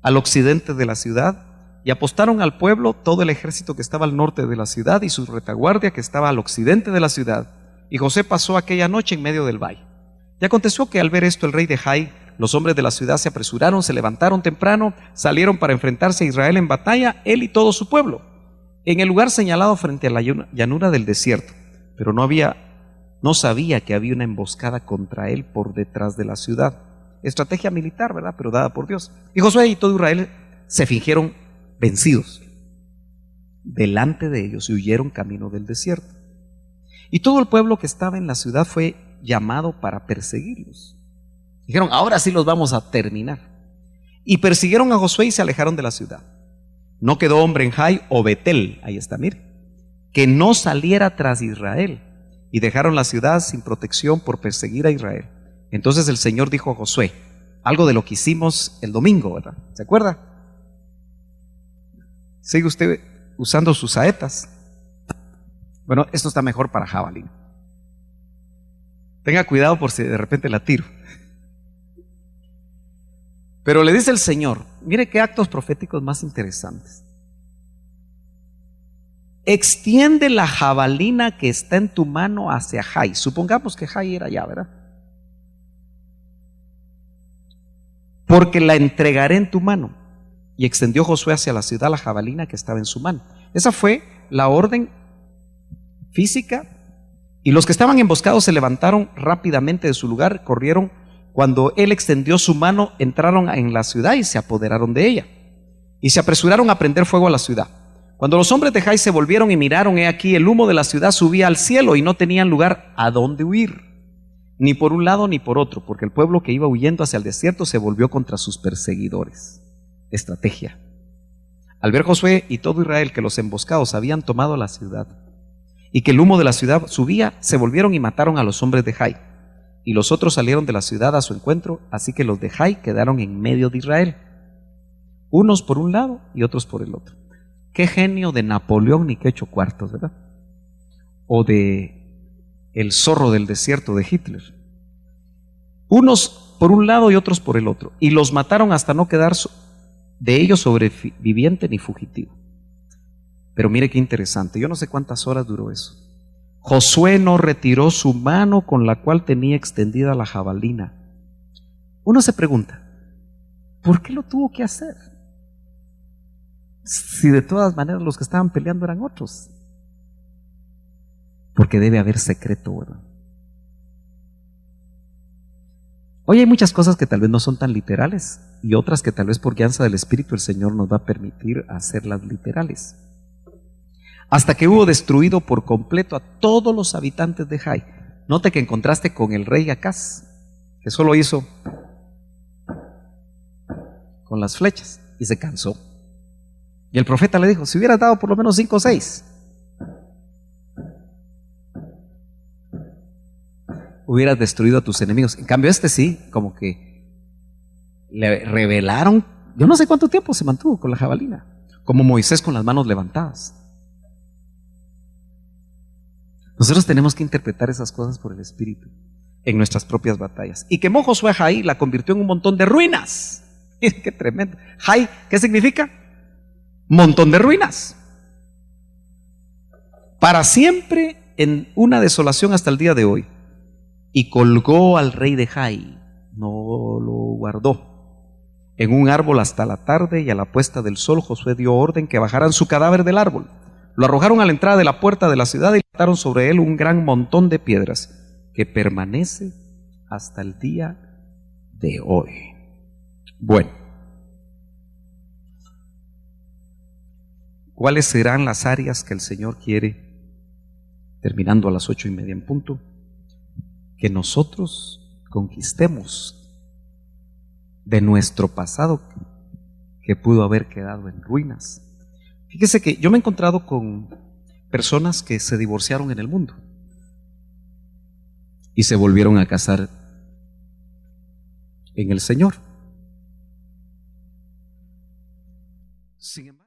al occidente de la ciudad, y apostaron al pueblo todo el ejército que estaba al norte de la ciudad y su retaguardia que estaba al occidente de la ciudad. Y José pasó aquella noche en medio del valle. Y aconteció que al ver esto el rey de Jai, los hombres de la ciudad se apresuraron, se levantaron temprano, salieron para enfrentarse a Israel en batalla, él y todo su pueblo, en el lugar señalado frente a la llanura del desierto. Pero no sabía que había una emboscada contra él por detrás de la ciudad. Estrategia militar, ¿verdad? Pero dada por Dios. Y Josué y todo Israel se fingieron vencidos delante de ellos y huyeron camino del desierto. Y todo el pueblo que estaba en la ciudad fue llamado para perseguirlos. Dijeron, ahora sí los vamos a terminar. Y persiguieron a Josué y se alejaron de la ciudad. No quedó hombre en Jai o Betel, ahí está, mire, que no saliera tras Israel. Y dejaron la ciudad sin protección por perseguir a Israel. Entonces el Señor dijo a Josué, algo de lo que hicimos el domingo, ¿verdad? ¿Se acuerda? Sigue usted usando sus saetas. Bueno, esto está mejor para jabalí. Tenga cuidado por si de repente la tiro. Pero le dice el Señor, mire qué actos proféticos más interesantes. Extiende la jabalina que está en tu mano hacia Jai. Supongamos que Jai era allá, ¿verdad? Porque la entregaré en tu mano. Y extendió Josué hacia la ciudad la jabalina que estaba en su mano. Esa fue la orden física. Y los que estaban emboscados se levantaron rápidamente de su lugar, corrieron. Cuando él extendió su mano, entraron en la ciudad y se apoderaron de ella. Y se apresuraron a prender fuego a la ciudad. Cuando los hombres de Jai se volvieron y miraron, he aquí el humo de la ciudad subía al cielo y no tenían lugar a dónde huir, ni por un lado ni por otro, porque el pueblo que iba huyendo hacia el desierto se volvió contra sus perseguidores. Estrategia. Al ver Josué y todo Israel que los emboscados habían tomado la ciudad y que el humo de la ciudad subía, se volvieron y mataron a los hombres de Jai. Y los otros salieron de la ciudad a su encuentro, así que los de Jai quedaron en medio de Israel, unos por un lado y otros por el otro. Qué genio de Napoleón ni qué 8 cuartos, ¿verdad? O de el zorro del desierto de Hitler. Unos por un lado y otros por el otro. Y los mataron hasta no quedar de ellos sobreviviente ni fugitivo. Pero mire qué interesante, yo no sé cuántas horas duró eso. Josué no retiró su mano con la cual tenía extendida la jabalina. Uno se pregunta, ¿por qué lo tuvo que hacer? Si de todas maneras los que estaban peleando eran otros. Porque debe haber secreto, ¿verdad? Hoy hay muchas cosas que tal vez no son tan literales y otras que tal vez por guianza del Espíritu el Señor nos va a permitir hacerlas literales. Hasta que hubo destruido por completo a todos los habitantes de Jai. Note que en contraste con el rey Acaz, que solo hizo con las flechas y se cansó. Y el profeta le dijo, si hubieras dado por lo menos 5 o 6, hubieras destruido a tus enemigos. En cambio este sí, como que le revelaron, yo no sé cuánto tiempo se mantuvo con la jabalina, como Moisés con las manos levantadas. Nosotros tenemos que interpretar esas cosas por el Espíritu en nuestras propias batallas. Y quemó Josué a Jai, la convirtió en un montón de ruinas. ¡Qué tremendo! Jai, ¿qué significa? Montón de ruinas. Para siempre en una desolación hasta el día de hoy. Y colgó al rey de Jai, no lo guardó, en un árbol hasta la tarde, y a la puesta del sol Josué dio orden que bajaran su cadáver del árbol. Lo arrojaron a la entrada de la puerta de la ciudad y levantaron sobre él un gran montón de piedras que permanece hasta el día de hoy. Bueno, ¿cuáles serán las áreas que el Señor quiere, terminando a las 8:30 en punto, que nosotros conquistemos de nuestro pasado que pudo haber quedado en ruinas? Fíjese que yo me he encontrado con personas que se divorciaron en el mundo y se volvieron a casar en el Señor. Sin embargo,